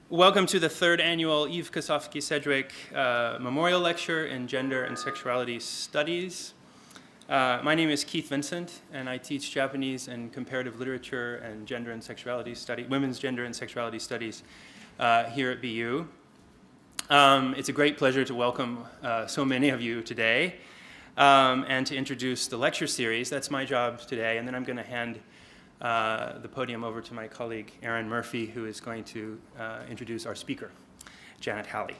Welcome to the third annual Eve Kosofsky Sedgwick Memorial Lecture in Gender and Sexuality Studies. My name is Keith Vincent, and I teach Japanese and comparative literature and gender and sexuality studies, women's gender and sexuality studies here at BU. It's a great pleasure to welcome so many of you today and to introduce the lecture series. That's my job today, and then I'm going to hand the podium over to my colleague Erin Murphy, who is going to introduce our speaker, Janet Halley.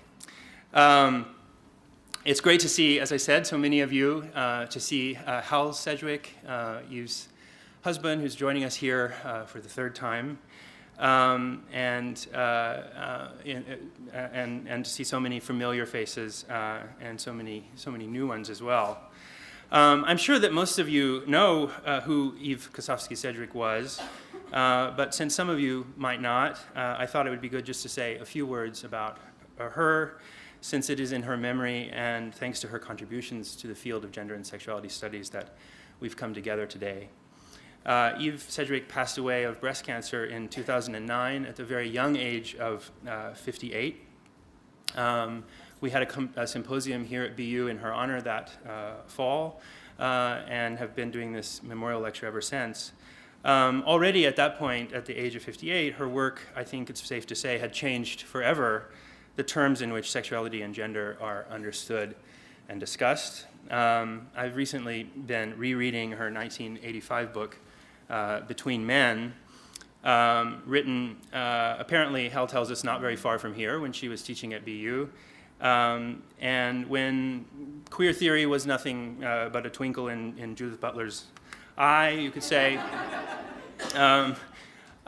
It's great to see, as I said, so many of you, to see Hal Sedgwick, Eve's husband, who's joining us here for the third time, and to see so many familiar faces and so many new ones as well. I'm sure that most of you know who Eve Kosofsky Sedgwick was, but since some of you might not, I thought it would be good just to say a few words about her, since it is in her memory and thanks to her contributions to the field of gender and sexuality studies that we've come together today. Eve Sedgwick passed away of breast cancer in 2009 at the very young age of 58. We had a symposium here at BU in her honor that fall and have been doing this memorial lecture ever since. Already at that point, at the age of 58, her work, I think it's safe to say, had changed forever the terms in which sexuality and gender are understood and discussed. I've recently been rereading her 1985 book, Between Men, written, apparently, Hal tells us, not very far from here when she was teaching at BU. And when queer theory was nothing but a twinkle in Judith Butler's eye, you could say.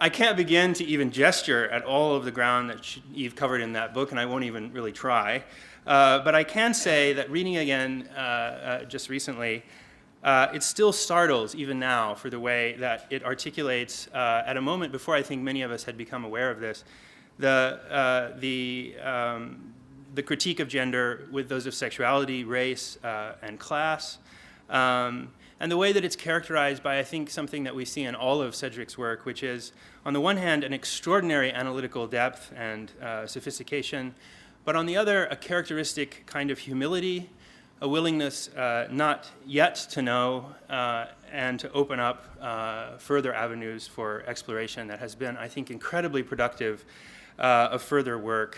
I can't begin to even gesture at all of the ground that Eve covered in that book, and I won't even really try. But I can say that reading again just recently, it still startles, even now, for the way that it articulates, at a moment before I think many of us had become aware of this, the critique of gender with those of sexuality, race, and class, and the way that it's characterized by, I think, something that we see in all of Sedgwick's work, which is, on the one hand, an extraordinary analytical depth and sophistication, but on the other, a characteristic kind of humility, a willingness not yet to know and to open up further avenues for exploration that has been, I think, incredibly productive of further work,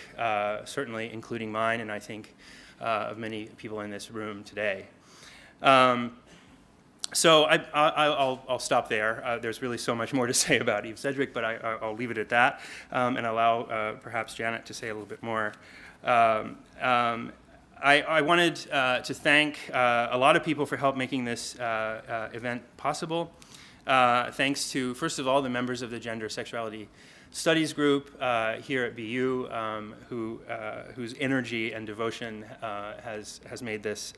certainly including mine and I think of many people in this room today. So I'll stop there. There's really so much more to say about Eve Sedgwick, but I'll leave it at that and allow perhaps Janet to say a little bit more. I wanted to thank a lot of people for help making this event possible. Thanks to, first of all, the members of the Gender Sexuality Studies group here at BU, whose energy and devotion has made this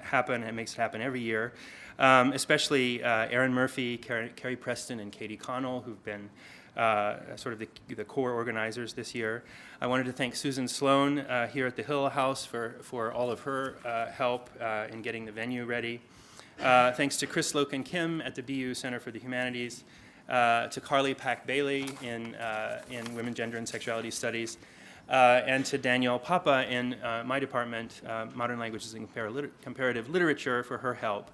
happen and makes it happen every year. Especially Erin Murphy, Carrie Preston, and Katie Connell, who've been sort of the core organizers this year. I wanted to thank Susan Sloan here at the Hill House for all of her help in getting the venue ready. Thanks to Chris Loken Kim at the BU Center for the Humanities, to Carly Pack-Bailey in Women, Gender, and Sexuality Studies, and to Danielle Papa in my department, Modern Languages and Comparative Literature, for her help.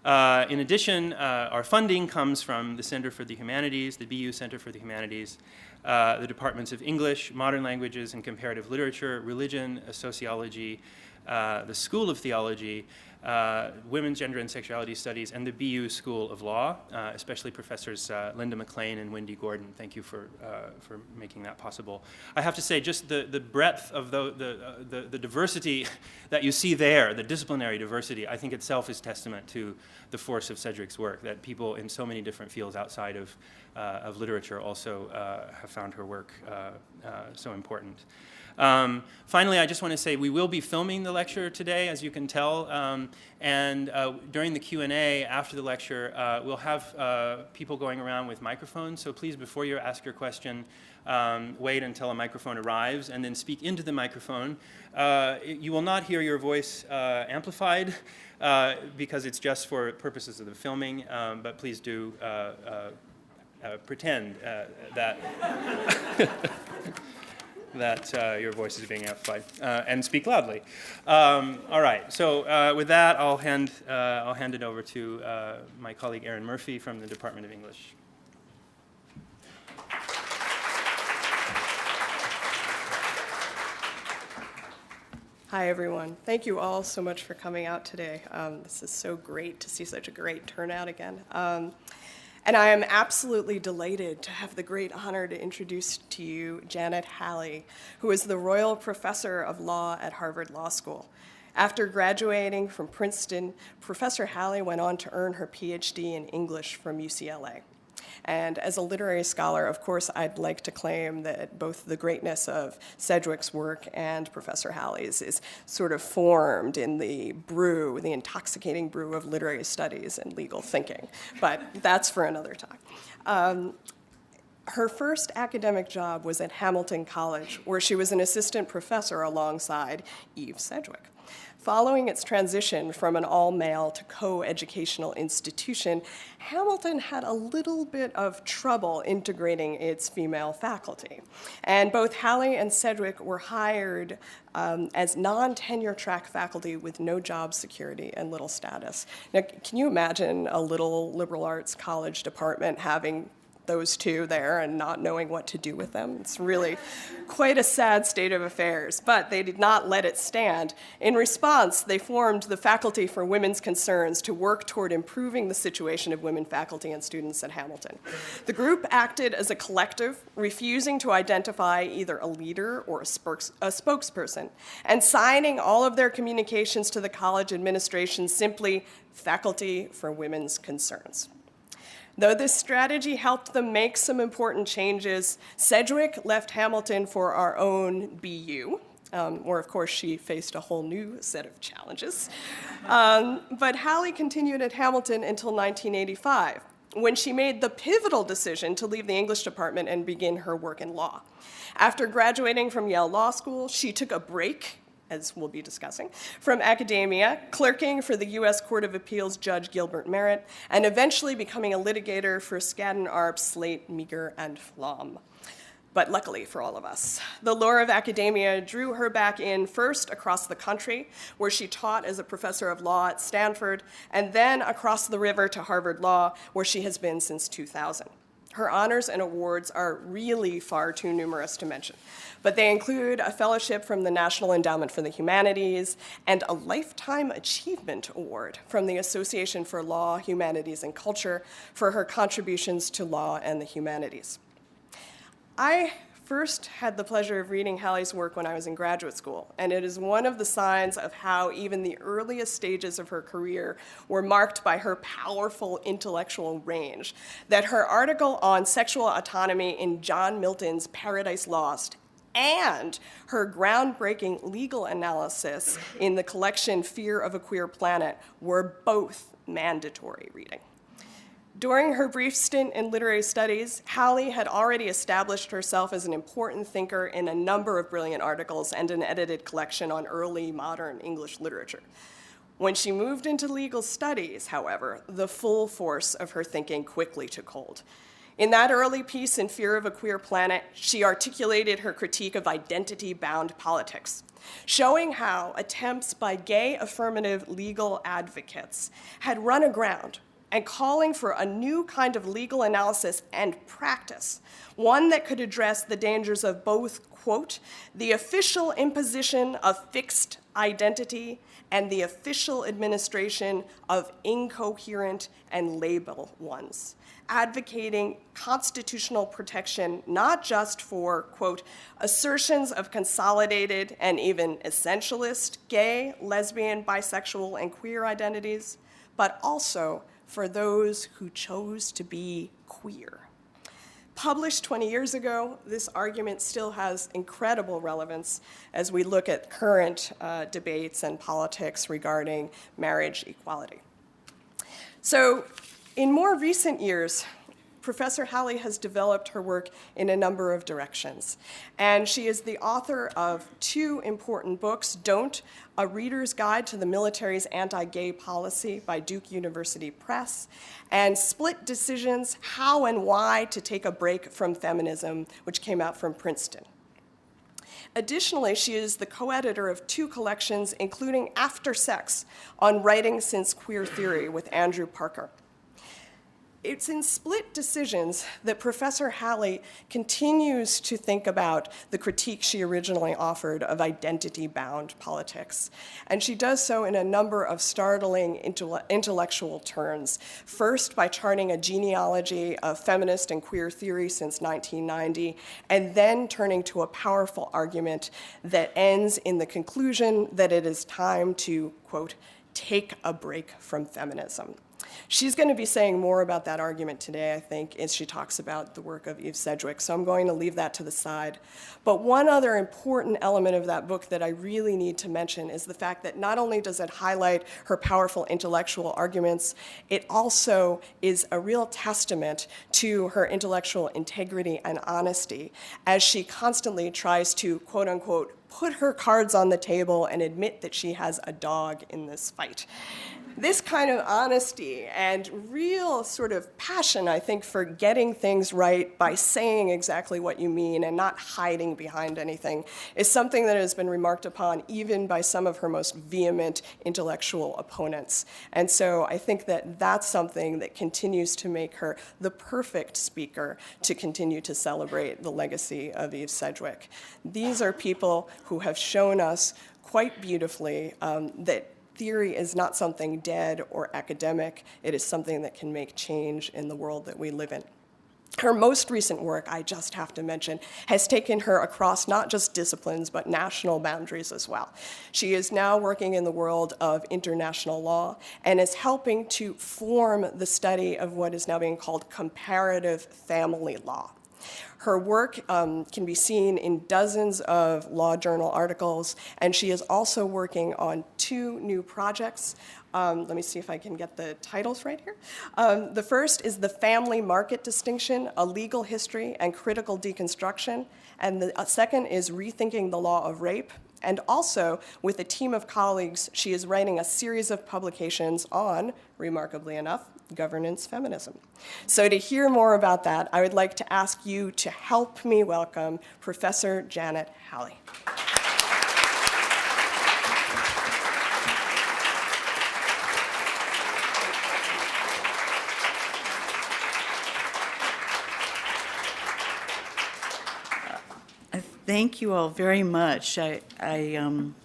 In addition, our funding comes from the Center for the Humanities, the BU Center for the Humanities, the departments of English, Modern Languages and Comparative Literature, Religion, Sociology, the School of Theology, Women's Gender and Sexuality Studies, and the BU School of Law, especially Professors Linda McLean and Wendy Gordon. Thank you for making that possible. I have to say, just the breadth of the diversity that you see there, the disciplinary diversity, I think itself is testament to the force of Sedgwick's work, that people in so many different fields outside of literature also have found her work so important. Finally, I just want to say we will be filming the lecture today, as you can tell, and during the Q&A after the lecture, we'll have people going around with microphones, so please, before you ask your question, wait until a microphone arrives and then speak into the microphone. You will not hear your voice amplified because it's just for purposes of the filming, but please do pretend that that your voice is being amplified, and speak loudly. All right, so with that, I'll hand it over to my colleague Erin Murphy from the Department of English. Hi, everyone. Thank you all so much for coming out today. This is so great to see such a great turnout again. And I am absolutely delighted to have the great honor to introduce to you Janet Halley, who is the Royall Professor of Law at Harvard Law School. After graduating from Princeton, Professor Halley went on to earn her PhD in English from UCLA. And as a literary scholar, of course, I'd like to claim that both the greatness of Sedgwick's work and Professor Halley's is sort of formed in the intoxicating brew of literary studies and legal thinking. But that's for another time. Her first academic job was at Hamilton College, where she was an assistant professor alongside Eve Sedgwick. Following its transition from an all-male to co-educational institution, Hamilton had a little bit of trouble integrating its female faculty. And both Halley and Sedgwick were hired as non-tenure track faculty with no job security and little status. Now, can you imagine a little liberal arts college department having those two there and not knowing what to do with them? It's really quite a sad state of affairs, but they did not let it stand. In response, they formed the Faculty for Women's Concerns to work toward improving the situation of women faculty and students at Hamilton. The group acted as a collective, refusing to identify either a leader or a spokesperson, and signing all of their communications to the college administration simply Faculty for Women's Concerns. Though this strategy helped them make some important changes, Sedgwick left Hamilton for our own BU, where of course she faced a whole new set of challenges. But Halley continued at Hamilton until 1985, when she made the pivotal decision to leave the English department and begin her work in law. After graduating from Yale Law School, she took a break, as we'll be discussing, from academia, clerking for the U.S. Court of Appeals Judge Gilbert Merritt, and eventually becoming a litigator for Skadden Arps, Slate, Meagher, and Flom. But luckily for all of us, the lure of academia drew her back in first across the country, where she taught as a professor of law at Stanford, and then across the river to Harvard Law, where she has been since 2000. Her honors and awards are really far too numerous to mention, but they include a fellowship from the National Endowment for the Humanities and a Lifetime Achievement Award from the Association for Law, Humanities, and Culture for her contributions to law and the humanities. I first had the pleasure of reading Halley's work when I was in graduate school, and it is one of the signs of how even the earliest stages of her career were marked by her powerful intellectual range, that her article on sexual autonomy in John Milton's Paradise Lost and her groundbreaking legal analysis in the collection Fear of a Queer Planet were both mandatory reading. During her brief stint in literary studies, Halley had already established herself as an important thinker in a number of brilliant articles and an edited collection on early modern English literature. When she moved into legal studies, however, the full force of her thinking quickly took hold. In that early piece in Fear of a Queer Planet, she articulated her critique of identity-bound politics, showing how attempts by gay affirmative legal advocates had run aground and calling for a new kind of legal analysis and practice, one that could address the dangers of both, quote, the official imposition of fixed identity and the official administration of incoherent and label ones, advocating constitutional protection not just for, quote, assertions of consolidated and even essentialist gay, lesbian, bisexual, and queer identities, but also for those who chose to be queer. Published 20 years ago, this argument still has incredible relevance as we look at current debates and politics regarding marriage equality. So, in more recent years, Professor Halley has developed her work in a number of directions. And she is the author of two important books, Don't, A Reader's Guide to the Military's Anti-Gay Policy by Duke University Press, and Split Decisions, How and Why to Take a Break from Feminism, which came out from Princeton. Additionally, she is the co-editor of 2 collections, including After Sex, on Writing Since Queer Theory with Andrew Parker. It's in Split Decisions that Professor Halley continues to think about the critique she originally offered of identity-bound politics. And she does so in a number of startling intellectual turns. First, by charting a genealogy of feminist and queer theory since 1990, and then turning to a powerful argument that ends in the conclusion that it is time to, quote, take a break from feminism. She's going to be saying more about that argument today, I think, as she talks about the work of Eve Sedgwick, so I'm going to leave that to the side. But one other important element of that book that I really need to mention is the fact that not only does it highlight her powerful intellectual arguments, it also is a real testament to her intellectual integrity and honesty as she constantly tries to, quote unquote, put her cards on the table and admit that she has a dog in this fight. This kind of honesty and real sort of passion, I think, for getting things right by saying exactly what you mean and not hiding behind anything is something that has been remarked upon even by some of her most vehement intellectual opponents. And so I think that that's something that continues to make her the perfect speaker to continue to celebrate the legacy of Eve Sedgwick. These are people who have shown us quite beautifully that theory is not something dead or academic. It is something that can make change in the world that we live in. Her most recent work, I just have to mention, has taken her across not just disciplines, but national boundaries as well. She is now working in the world of international law and is helping to form the study of what is now being called comparative family law. Her work can be seen in dozens of law journal articles, and she is also working on 2 new projects. Let me see if I can get the titles right here. The first is The Family Market Distinction, A Legal History and Critical Deconstruction, and the second is Rethinking the Law of Rape. And also, with a team of colleagues, she is writing a series of publications on, remarkably enough, governance feminism. So to hear more about that, I would like to ask you to help me welcome Professor Janet Halley. Thank you all very much. An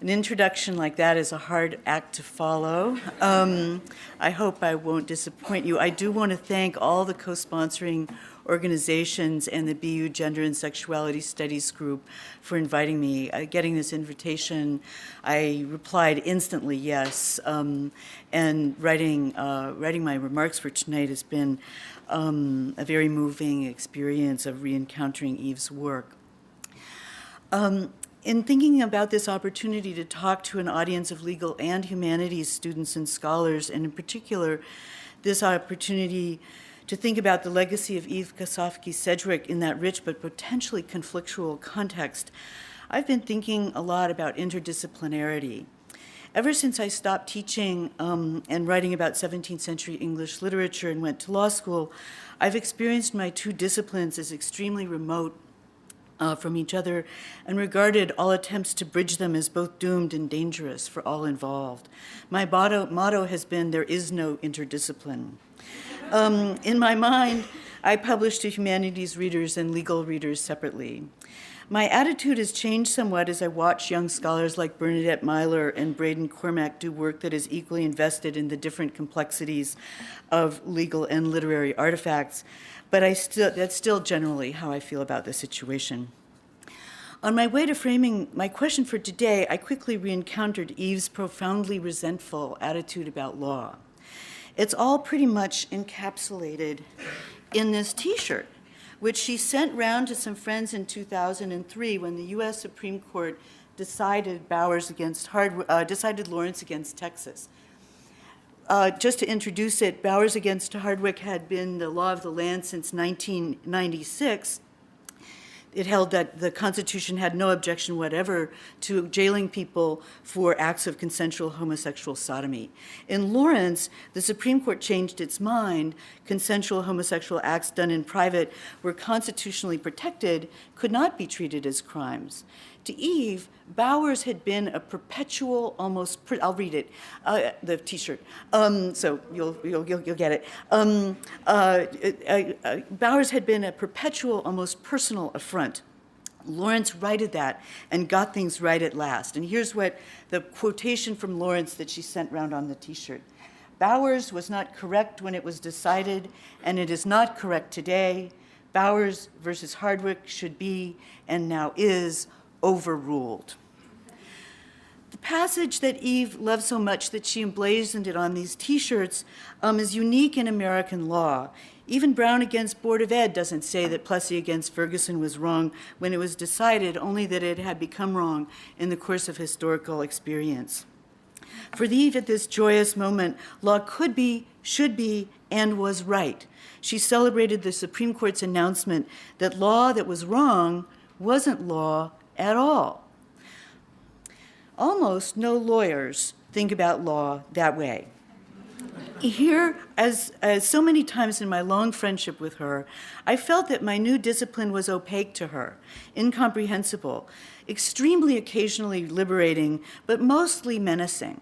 introduction like that is a hard act to follow. I hope I won't disappoint you. I do want to thank all the co-sponsoring organizations and the BU Gender and Sexuality Studies group for inviting me. Getting this invitation, I replied instantly yes, and writing my remarks for tonight has been a very moving experience of re-encountering Eve's work. In thinking about this opportunity to talk to an audience of legal and humanities students and scholars, and in particular, this opportunity to think about the legacy of Eve Kosofsky Sedgwick in that rich but potentially conflictual context, I've been thinking a lot about interdisciplinarity. Ever since I stopped teaching and writing about 17th century English literature and went to law school, I've experienced my 2 disciplines as extremely remote from each other and regarded all attempts to bridge them as both doomed and dangerous for all involved. My motto has been, there is no interdiscipline. In my mind, I publish to humanities readers and legal readers separately. My attitude has changed somewhat as I watch young scholars like Bernadette Myler and Braden Cormack do work that is equally invested in the different complexities of legal and literary artifacts, but that's still generally how I feel about the situation. On my way to framing my question for today, I quickly re-encountered Eve's profoundly resentful attitude about law. It's all pretty much encapsulated in this T-shirt, which she sent round to some friends in 2003 when the U.S. Supreme Court decided Lawrence against Texas. Just to introduce it, Bowers against Hardwick had been the law of the land since 1996. it held that the Constitution had no objection whatever to jailing people for acts of consensual homosexual sodomy. In Lawrence, the Supreme Court changed its mind. Consensual homosexual acts done in private were constitutionally protected, could not be treated as crimes. To Eve, Bowers had been a perpetual, I'll read it, the T-shirt, so you'll get it. Bowers had been a perpetual, almost personal affront. Lawrence righted that and got things right at last. And here's what the quotation from Lawrence that she sent round on the T-shirt. Bowers was not correct when it was decided, and it is not correct today. Bowers versus Hardwick should be, and now is, overruled. The passage that Eve loved so much that she emblazoned it on these T-shirts is unique in American law. Even Brown against Board of Ed doesn't say that Plessy against Ferguson was wrong when it was decided, only that it had become wrong in the course of historical experience. For Eve, at this joyous moment, law could be, should be, and was right. She celebrated the Supreme Court's announcement that law that was wrong wasn't law at all. Almost no lawyers think about law that way. Here, as so many times in my long friendship with her, I felt that my new discipline was opaque to her, incomprehensible, extremely occasionally liberating, but mostly menacing.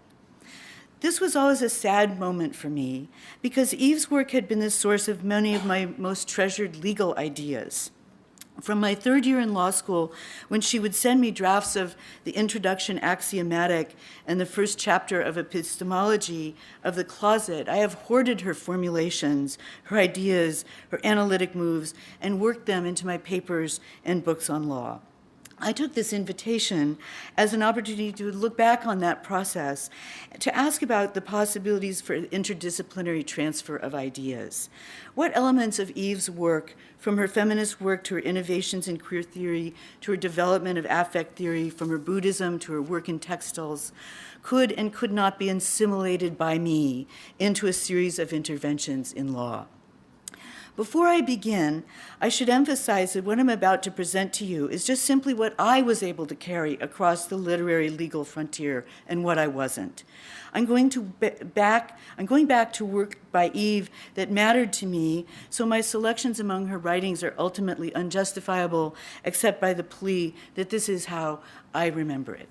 This was always a sad moment for me, because Eve's work had been the source of many of my most treasured legal ideas. From my third year in law school, when she would send me drafts of the Introduction Axiomatic and the first chapter of Epistemology of the Closet, I have hoarded her formulations, her ideas, her analytic moves, and worked them into my papers and books on law. I took this invitation as an opportunity to look back on that process, to ask about the possibilities for interdisciplinary transfer of ideas. What elements of Eve's work, from her feminist work to her innovations in queer theory, to her development of affect theory, from her Buddhism to her work in textiles, could and could not be assimilated by me into a series of interventions in law? Before I begin, I should emphasize that what I'm about to present to you is just simply what I was able to carry across the literary legal frontier and what I wasn't. I'm going back to work by Eve that mattered to me, so my selections among her writings are ultimately unjustifiable, except by the plea that this is how I remember it.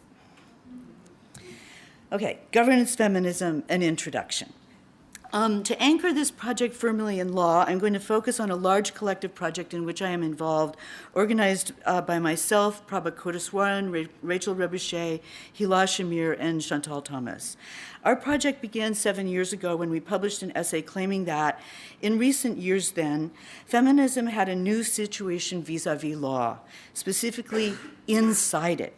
Okay, governance, feminism, an introduction. To anchor this project firmly in law, I'm going to focus on a large collective project in which I am involved, organized by myself, Prabha Koteswaran, Rachel Rebouchet, Hila Shamir, and Chantal Thomas. Our project began 7 years ago when we published an essay claiming that, in recent years then, feminism had a new situation vis-a-vis law, specifically inside it.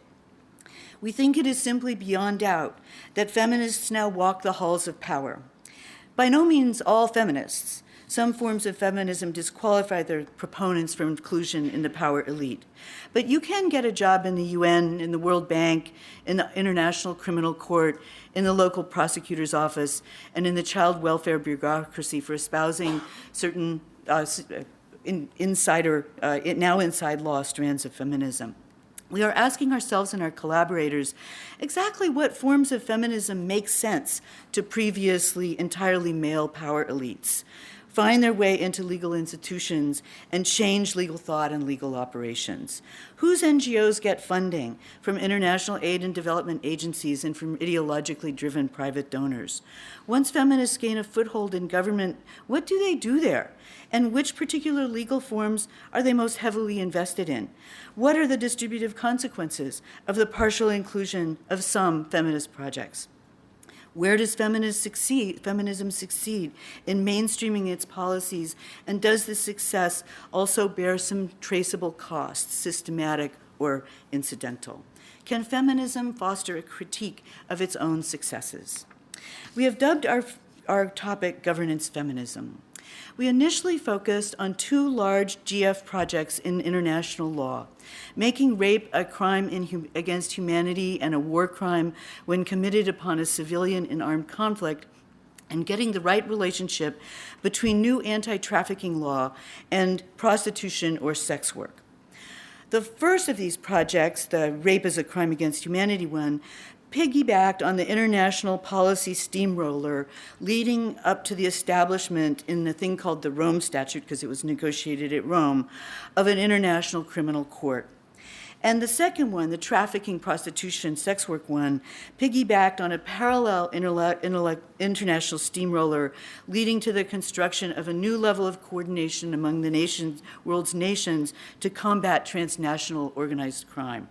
We think it is simply beyond doubt that feminists now walk the halls of power. By no means all feminists. Some forms of feminism disqualify their proponents from inclusion in the power elite. But you can get a job in the UN, in the World Bank, in the International Criminal Court, in the local prosecutor's office, and in the child welfare bureaucracy for espousing certain now inside law strands of feminism. We are asking ourselves and our collaborators exactly what forms of feminism make sense to previously entirely male power elites, find their way into legal institutions, and change legal thought and legal operations. Whose NGOs get funding from international aid and development agencies and from ideologically driven private donors? Once feminists gain a foothold in government, what do they do there? And which particular legal forms are they most heavily invested in? What are the distributive consequences of the partial inclusion of some feminist projects? Where does feminism succeed in mainstreaming its policies, and does this success also bear some traceable costs, systematic or incidental? Can feminism foster a critique of its own successes? We have dubbed our topic Governance Feminism. We initially focused on two large GF projects in international law, making rape a crime against humanity and a war crime when committed upon a civilian in armed conflict, and getting the right relationship between new anti-trafficking law and prostitution or sex work. The first of these projects, the Rape as a Crime Against Humanity one, piggybacked on the international policy steamroller leading up to the establishment in the thing called the Rome Statute, because it was negotiated at Rome, of an international criminal court. And the second one, the trafficking, prostitution, sex work one, piggybacked on a parallel international steamroller leading to the construction of a new level of coordination among the world's nations to combat transnational organized crime.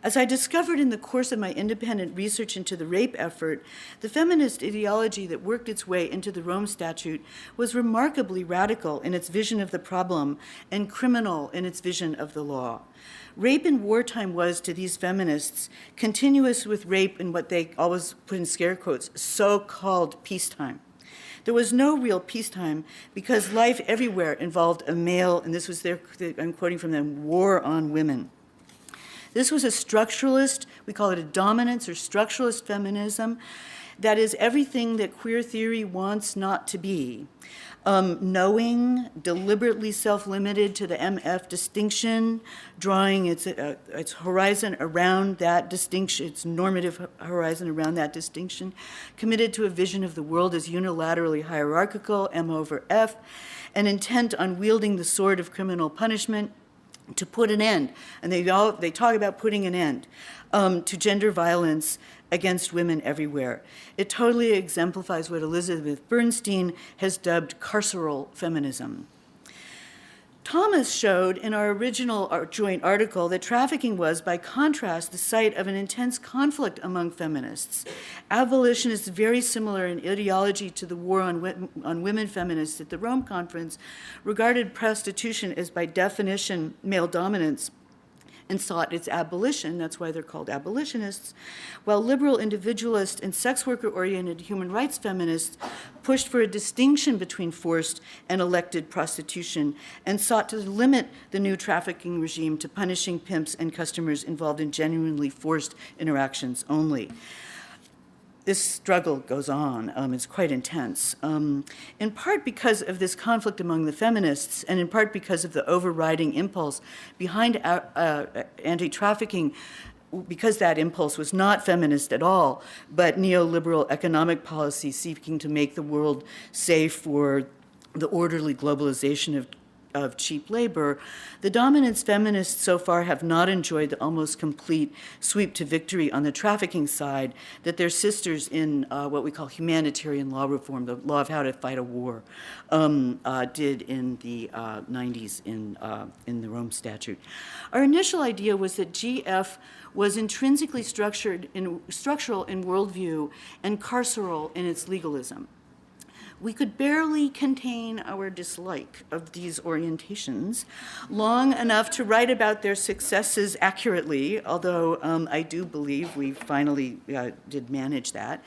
As I discovered in the course of my independent research into the rape effort, the feminist ideology that worked its way into the Rome Statute was remarkably radical in its vision of the problem and criminal in its vision of the law. Rape in wartime was, to these feminists, continuous with rape in what they always put in scare quotes, so-called peacetime. There was no real peacetime because life everywhere involved a male, and this was I'm quoting from them, war on women. This was a structuralist, we call it a dominance or structuralist feminism, that is everything that queer theory wants not to be. Knowing, deliberately self-limited to the MF distinction, drawing its horizon around that distinction, its normative horizon around that distinction, committed to a vision of the world as unilaterally hierarchical, M over F, and intent on wielding the sword of criminal punishment to put an end, and they talk about putting an end to gender violence against women everywhere. It totally exemplifies what Elizabeth Bernstein has dubbed carceral feminism. Thomas showed in our original joint article that trafficking was, by contrast, the site of an intense conflict among feminists. Abolitionists, very similar in ideology to the war on women feminists at the Rome Conference, regarded prostitution as, by definition, male dominance and sought its abolition. That's why they're called abolitionists, while liberal individualist and sex worker-oriented human rights feminists pushed for a distinction between forced and elected prostitution and sought to limit the new trafficking regime to punishing pimps and customers involved in genuinely forced interactions only. This struggle goes on. It's quite intense, in part because of this conflict among the feminists, and in part because of the overriding impulse behind anti-trafficking, because that impulse was not feminist at all, but neoliberal economic policy seeking to make the world safe for the orderly globalization of cheap labor. The dominance feminists so far have not enjoyed the almost complete sweep to victory on the trafficking side that their sisters in what we call humanitarian law reform, the law of how to fight a war, did in the 90s in the Rome Statute. Our initial idea was that GF was intrinsically structural in worldview and carceral in its legalism. We could barely contain our dislike of these orientations long enough to write about their successes accurately, although I do believe we finally did manage that.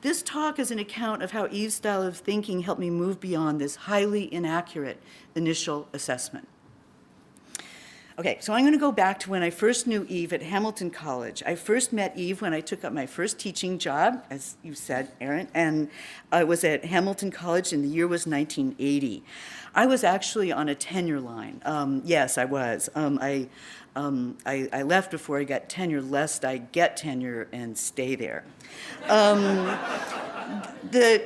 This talk is an account of how Eve's style of thinking helped me move beyond this highly inaccurate initial assessment. Okay, so I'm going to go back to when I first knew Eve at Hamilton College. I first met Eve when I took up my first teaching job, as you said, Erin, and I was at Hamilton College, and the year was 1980. I was actually on a tenure line. Yes, I was. I left before I got tenure, lest I get tenure and stay there. The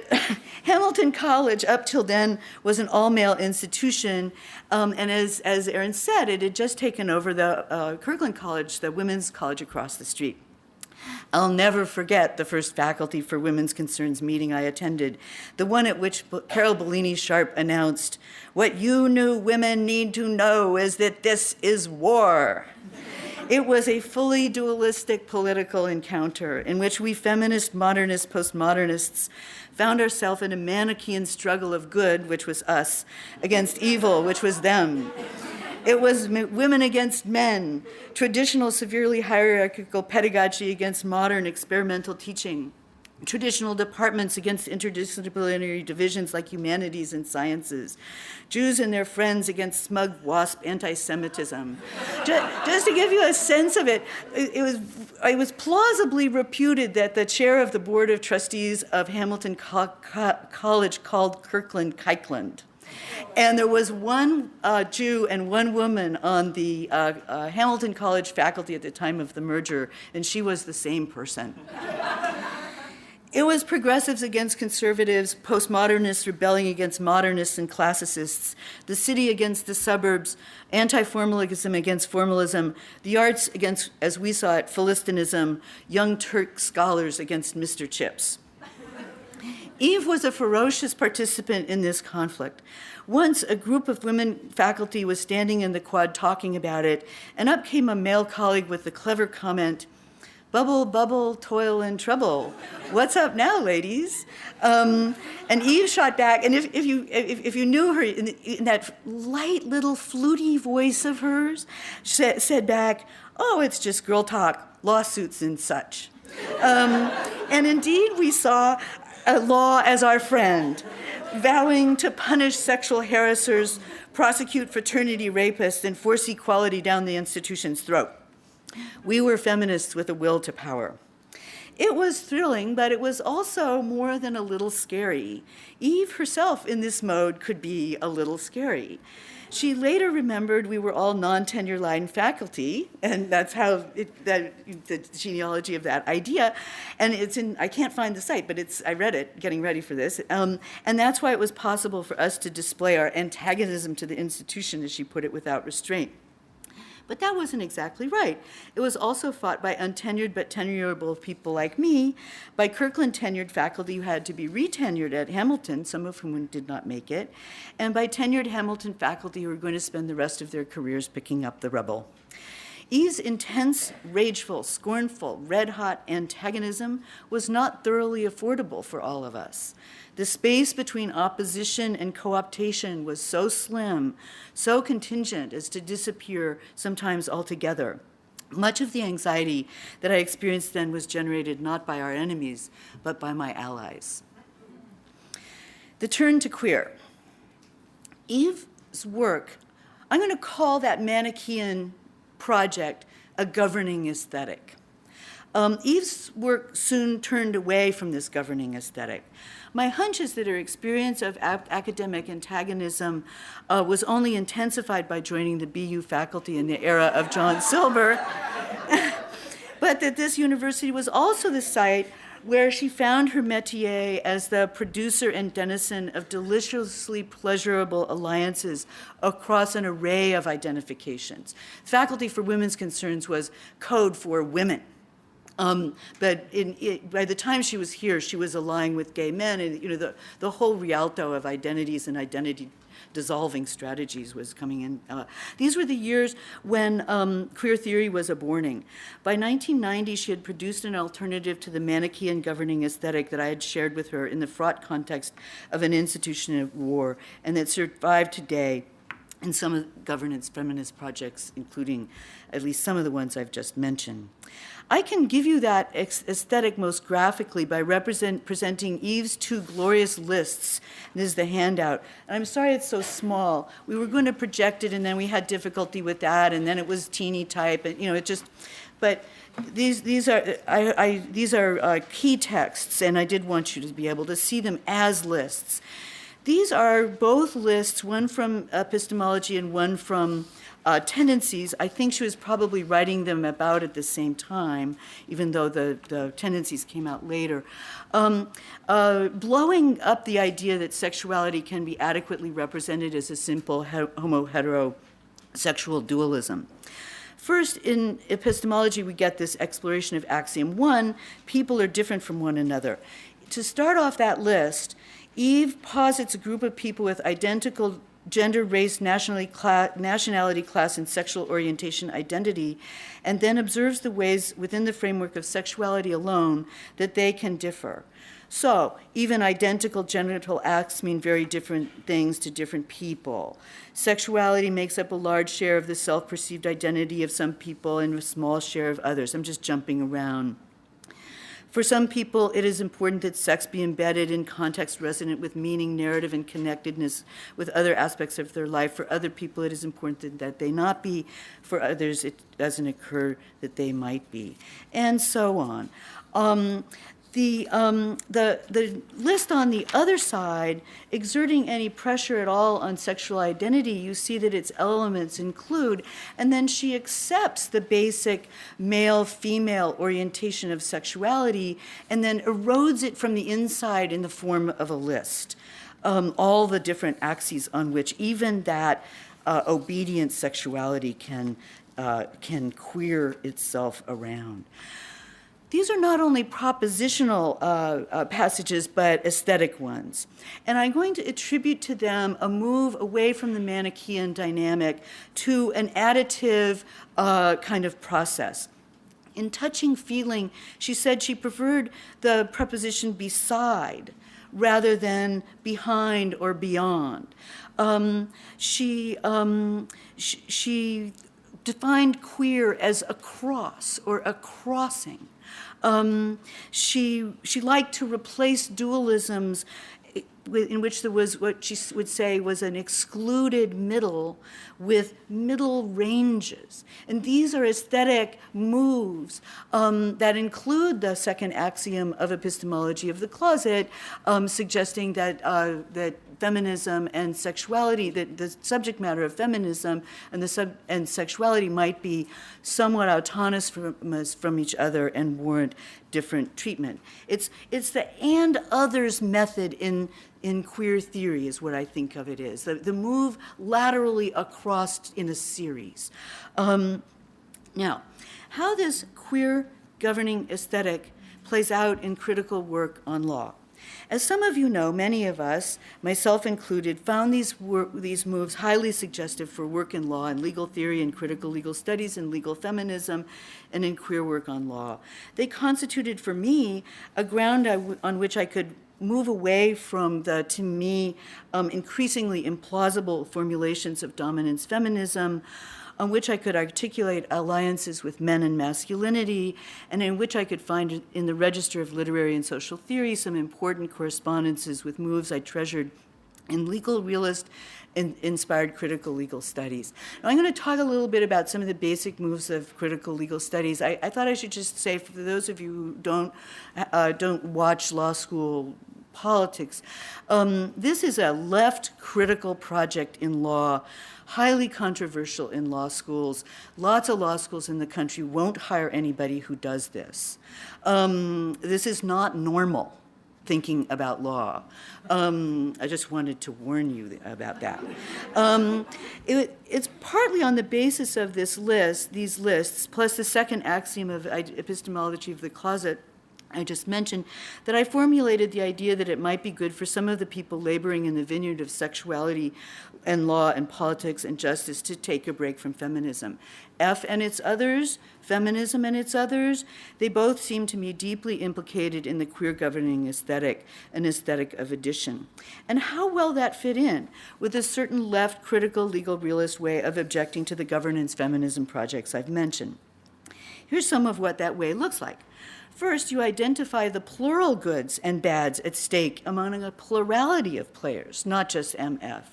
Hamilton College, up till then, was an all-male institution, and as Erin said, it had just taken over the Kirkland College, the women's college across the street. I'll never forget the first Faculty for Women's Concerns meeting I attended, the one at which Carol Bellini Sharp announced, "What you new women need to know is that this is war." It was a fully dualistic political encounter in which we feminist, modernist, postmodernists found ourselves in a Manichaean struggle of good, which was us, against evil, which was them. It was women against men, traditional severely hierarchical pedagogy against modern experimental teaching, traditional departments against interdisciplinary divisions like humanities and sciences, Jews and their friends against smug WASP anti-Semitism. Just to give you a sense of it, it was plausibly reputed that the chair of the board of trustees of Hamilton College called Kirkland Kikeland. And there was one Jew and one woman on the Hamilton College faculty at the time of the merger, and she was the same person. It was progressives against conservatives, postmodernists rebelling against modernists and classicists, the city against the suburbs, anti-formalism against formalism, the arts against, as we saw it, Philistinism, young Turk scholars against Mr. Chips. Eve was a ferocious participant in this conflict. Once a group of women faculty was standing in the quad talking about it, and up came a male colleague with the clever comment, "Bubble, bubble, toil and trouble. What's up now, ladies?" And Eve shot back, and if you knew her in that light little fluty voice of hers, said back, "Oh, it's just girl talk, lawsuits and such." And indeed, we saw a law as our friend, vowing to punish sexual harassers, prosecute fraternity rapists, and force equality down the institution's throat. We were feminists with a will to power. It was thrilling, but it was also more than a little scary. Eve herself in this mode could be a little scary. She later remembered we were all non-tenure line faculty, and that's how the genealogy of that idea. And it's in, I can't find the site, but I read it getting ready for this. And that's why it was possible for us to display our antagonism to the institution, as she put it, without restraint. But that wasn't exactly right. It was also fought by untenured but tenurable people like me, by Kirkland tenured faculty who had to be retenured at Hamilton, some of whom did not make it, and by tenured Hamilton faculty who were going to spend the rest of their careers picking up the rubble. Eve's intense, rageful, scornful, red-hot antagonism was not thoroughly affordable for all of us. The space between opposition and co-optation was so slim, so contingent as to disappear sometimes altogether. Much of the anxiety that I experienced then was generated not by our enemies, but by my allies. The turn to queer. Eve's work, I'm going to call that Manichaean project a governing aesthetic. Eve's work soon turned away from this governing aesthetic. My hunch is that her experience of academic antagonism was only intensified by joining the BU faculty in the era of John Silber, but that this university was also the site where she found her métier as the producer and denizen of deliciously pleasurable alliances across an array of identifications. Faculty for Women's Concerns was code for women. But by the time she was here, she was allying with gay men, and the whole Rialto of identities and identity-dissolving strategies was coming in. These were the years when queer theory was aborting. By 1990, she had produced an alternative to the Manichaean governing aesthetic that I had shared with her in the fraught context of an institution of war, and that survived today in some of the governance feminist projects, including at least some of the ones I've just mentioned. I can give you that aesthetic most graphically by presenting Eve's two glorious lists. This is the handout. And I'm sorry it's so small. We were going to project it, and then we had difficulty with that, and then it was teeny type, and it just. But these are key texts, and I did want you to be able to see them as lists. These are both lists, one from epistemology and one from tendencies. I think she was probably writing them about at the same time, even though the tendencies came out later. Blowing up the idea that sexuality can be adequately represented as a simple homo-heterosexual dualism. First, in epistemology, we get this exploration of axiom one: people are different from one another. To start off that list, Eve posits a group of people with identical gender, race, nationality, class, and sexual orientation identity, and then observes the ways within the framework of sexuality alone that they can differ. So, even identical genital acts mean very different things to different people. Sexuality makes up a large share of the self-perceived identity of some people and a small share of others. I'm just jumping around. For some people, it is important that sex be embedded in context resonant with meaning, narrative, and connectedness with other aspects of their life. For other people, it is important that they not be. For others, it doesn't occur that they might be, and so on. The list on the other side, exerting any pressure at all on sexual identity, you see that its elements include, and then she accepts the basic male-female orientation of sexuality and then erodes it from the inside in the form of a list. All the different axes on which even that obedient sexuality can queer itself around. These are not only propositional passages, but aesthetic ones. And I'm going to attribute to them a move away from the Manichaean dynamic to an additive kind of process. In Touching Feeling, she said she preferred the preposition beside rather than behind or beyond. She defined queer as a cross or a crossing. She liked to replace dualisms in which there was what she would say was an excluded middle with middle ranges. And these are aesthetic moves that include the second axiom of epistemology of the closet, suggesting that that feminism and sexuality, that the subject matter of feminism and sexuality might be somewhat autonomous from each other and warrant different treatment. It's the and others method in queer theory is what I think of it is, the move laterally across in a series. Now, how this queer governing aesthetic plays out in critical work on law. As some of you know, many of us, myself included, found these moves highly suggestive for work in law and legal theory and critical legal studies and legal feminism and in queer work on law. They constituted for me a ground on which I could move away from the, to me, increasingly implausible formulations of dominance feminism, on which I could articulate alliances with men and masculinity, and in which I could find in the register of literary and social theory some important correspondences with moves I treasured in legal realist and inspired critical legal studies. Now, I'm going to talk a little bit about some of the basic moves of critical legal studies. I thought I should just say, for those of you who don't watch law school politics, this is a left critical project in law, highly controversial in law schools. Lots of law schools in the country won't hire anybody who does this. This is not normal thinking about law. I just wanted to warn you about that. It's partly on the basis of these lists, plus the second axiom of epistemology of the closet I just mentioned, that I formulated the idea that it might be good for some of the people laboring in the vineyard of sexuality and law and politics and justice to take a break from feminism. F and its others, feminism and its others, they both seem to me deeply implicated in the queer governing aesthetic, an aesthetic of addition. And how well that fit in with a certain left critical legal realist way of objecting to the governance feminism projects I've mentioned. Here's some of what that way looks like. First, you identify the plural goods and bads at stake among a plurality of players, not just MF,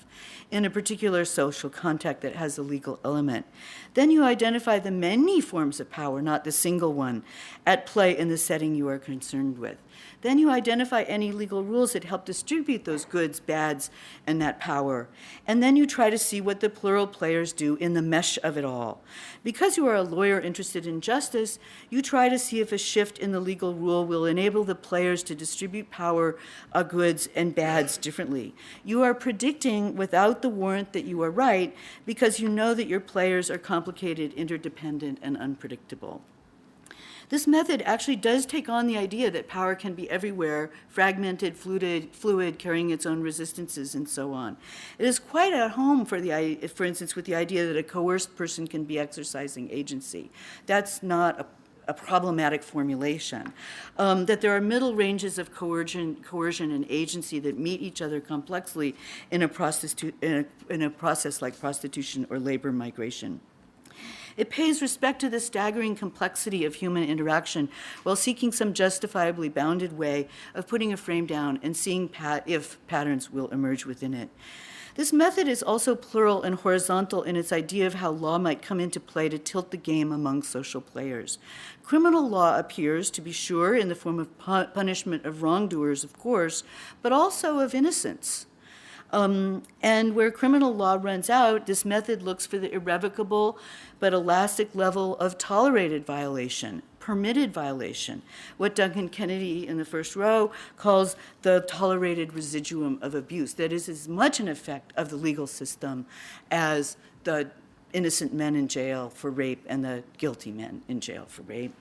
in a particular social context that has a legal element. Then you identify the many forms of power, not the single one, at play in the setting you are concerned with. Then you identify any legal rules that help distribute those goods, bads, and that power. And then you try to see what the plural players do in the mesh of it all. Because you are a lawyer interested in justice, you try to see if a shift in the legal rule will enable the players to distribute power, goods, and bads differently. You are predicting without the warrant that you are right, because you know that your players are complicated, interdependent, and unpredictable. This method actually does take on the idea that power can be everywhere, fragmented, fluid, carrying its own resistances, and so on. It is quite at home, for instance, with the idea that a coerced person can be exercising agency. That's not a problematic formulation. That there are middle ranges of coercion and agency that meet each other complexly in a process like prostitution or labor migration. It pays respect to the staggering complexity of human interaction while seeking some justifiably bounded way of putting a frame down and seeing if patterns will emerge within it. This method is also plural and horizontal in its idea of how law might come into play to tilt the game among social players. Criminal law appears, to be sure, in the form of punishment of wrongdoers, of course, but also of innocence. And where criminal law runs out, this method looks for the irrevocable but elastic level of tolerated violation, permitted violation, what Duncan Kennedy in the first row calls the tolerated residuum of abuse. That is as much an effect of the legal system as the innocent men in jail for rape and the guilty men in jail for rape.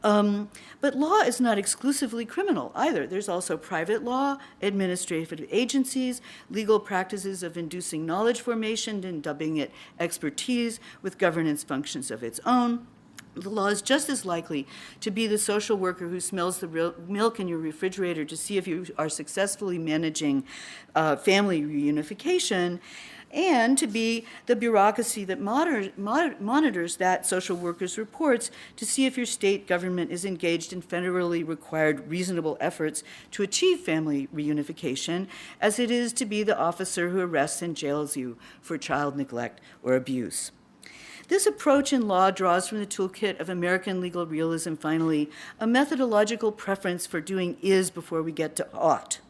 But law is not exclusively criminal either. There's also private law, administrative agencies, legal practices of inducing knowledge formation and dubbing it expertise with governance functions of its own. The law is just as likely to be the social worker who smells the milk in your refrigerator to see if you are successfully managing family reunification, and to be the bureaucracy that monitors that social worker's reports to see if your state government is engaged in federally required reasonable efforts to achieve family reunification, as it is to be the officer who arrests and jails you for child neglect or abuse. This approach in law draws from the toolkit of American legal realism, finally, a methodological preference for doing is before we get to ought.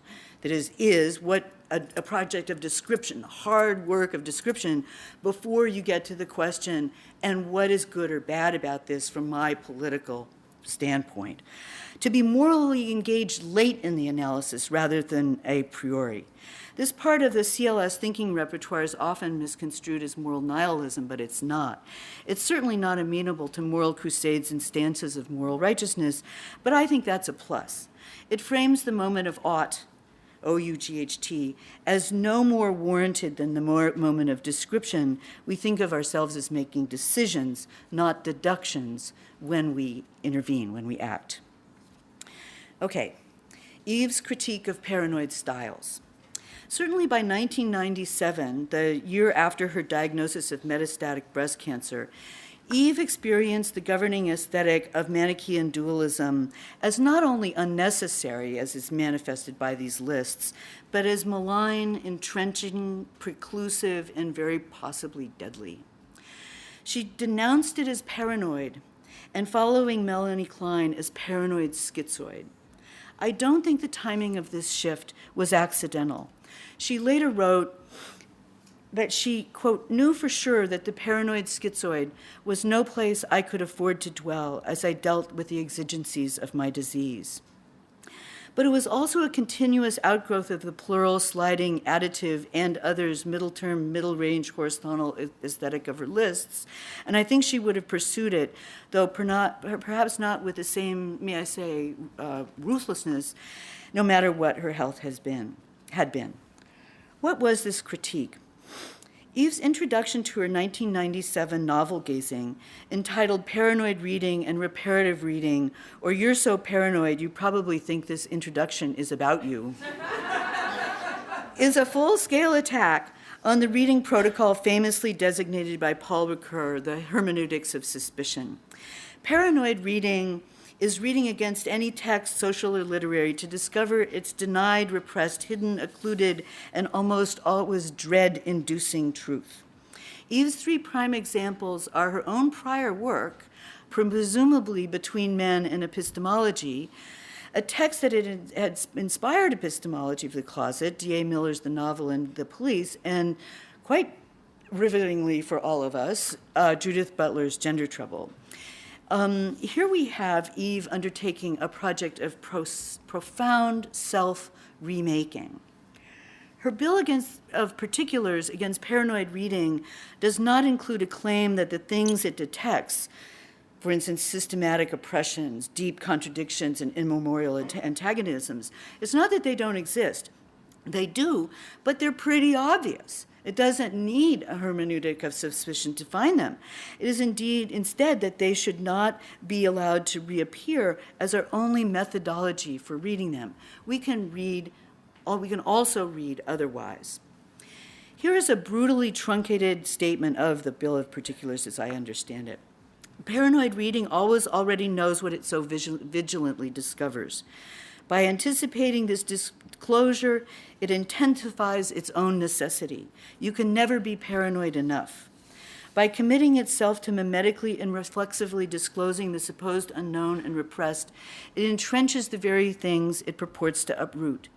That is what a project of description, hard work of description, before you get to the question, and what is good or bad about this from my political standpoint. To be morally engaged late in the analysis rather than a priori. This part of the CLS thinking repertoire is often misconstrued as moral nihilism, but it's not. It's certainly not amenable to moral crusades and stances of moral righteousness, but I think that's a plus. It frames the moment of ought, O-U-G-H-T, as no more warranted than the moment of description. We think of ourselves as making decisions, not deductions, when we intervene, when we act. Okay, Eve's critique of paranoid styles. Certainly by 1997, the year after her diagnosis of metastatic breast cancer, Eve experienced the governing aesthetic of Manichaean dualism as not only unnecessary, as is manifested by these lists, but as malign, entrenching, preclusive, and very possibly deadly. She denounced it as paranoid, and following Melanie Klein, as paranoid schizoid. I don't think the timing of this shift was accidental. She later wrote that she, quote, knew for sure that the paranoid schizoid was no place I could afford to dwell as I dealt with the exigencies of my disease. But it was also a continuous outgrowth of the plural, sliding, additive, and others middle-term, middle-range horizontal aesthetic of her lists, and I think she would have pursued it, though perhaps not with the same, may I say, ruthlessness, no matter what her health had been. What was this critique? Eve's introduction to her 1997 novel gazing, entitled Paranoid Reading and Reparative Reading, or You're So Paranoid You Probably Think This Introduction Is About You, is a full-scale attack on the reading protocol famously designated by Paul Ricoeur, the hermeneutics of suspicion. Paranoid reading is reading against any text, social or literary, to discover its denied, repressed, hidden, occluded, and almost always dread-inducing truth. Eve's three prime examples are her own prior work, presumably Between Men and Epistemology, a text that had inspired epistemology of the closet, D.A. Miller's The Novel and the Police, and quite rivetingly for all of us, Judith Butler's Gender Trouble. Here we have Eve undertaking a project of profound self-remaking. Her bill of particulars against paranoid reading does not include a claim that the things it detects, for instance, systematic oppressions, deep contradictions, and immemorial antagonisms, it's not that they don't exist. They do, but they're pretty obvious. It doesn't need a hermeneutic of suspicion to find them. It is instead that they should not be allowed to reappear as our only methodology for reading them. We can also read otherwise. Here is a brutally truncated statement of the Bill of Particulars as I understand it. Paranoid reading always already knows what it so vigilantly discovers. By anticipating this disclosure, it intensifies its own necessity. You can never be paranoid enough. By committing itself to mimetically and reflexively disclosing the supposed unknown and repressed, it entrenches the very things it purports to uproot.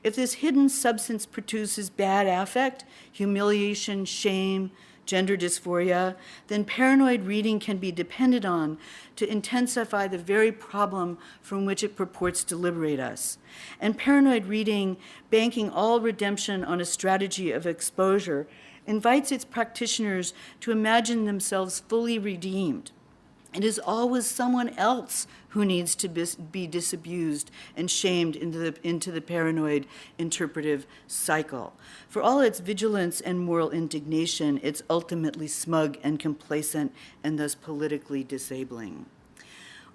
If this hidden substance produces bad affect, humiliation, shame, gender dysphoria, then paranoid reading can be depended on to intensify the very problem from which it purports to liberate us. And paranoid reading, banking all redemption on a strategy of exposure, invites its practitioners to imagine themselves fully redeemed. It is always someone else who needs to be disabused and shamed into the paranoid interpretive cycle. For all its vigilance and moral indignation, it's ultimately smug and complacent and thus politically disabling.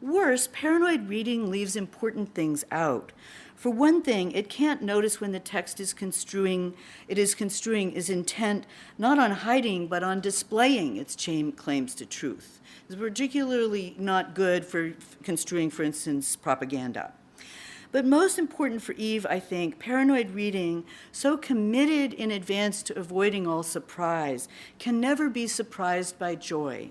Worse, paranoid reading leaves important things out. For one thing, it can't notice when the text is construing is intent not on hiding, but on displaying its claims to truth. It's particularly not good for construing, for instance, propaganda. But most important for Eve, I think, paranoid reading, so committed in advance to avoiding all surprise, can never be surprised by joy.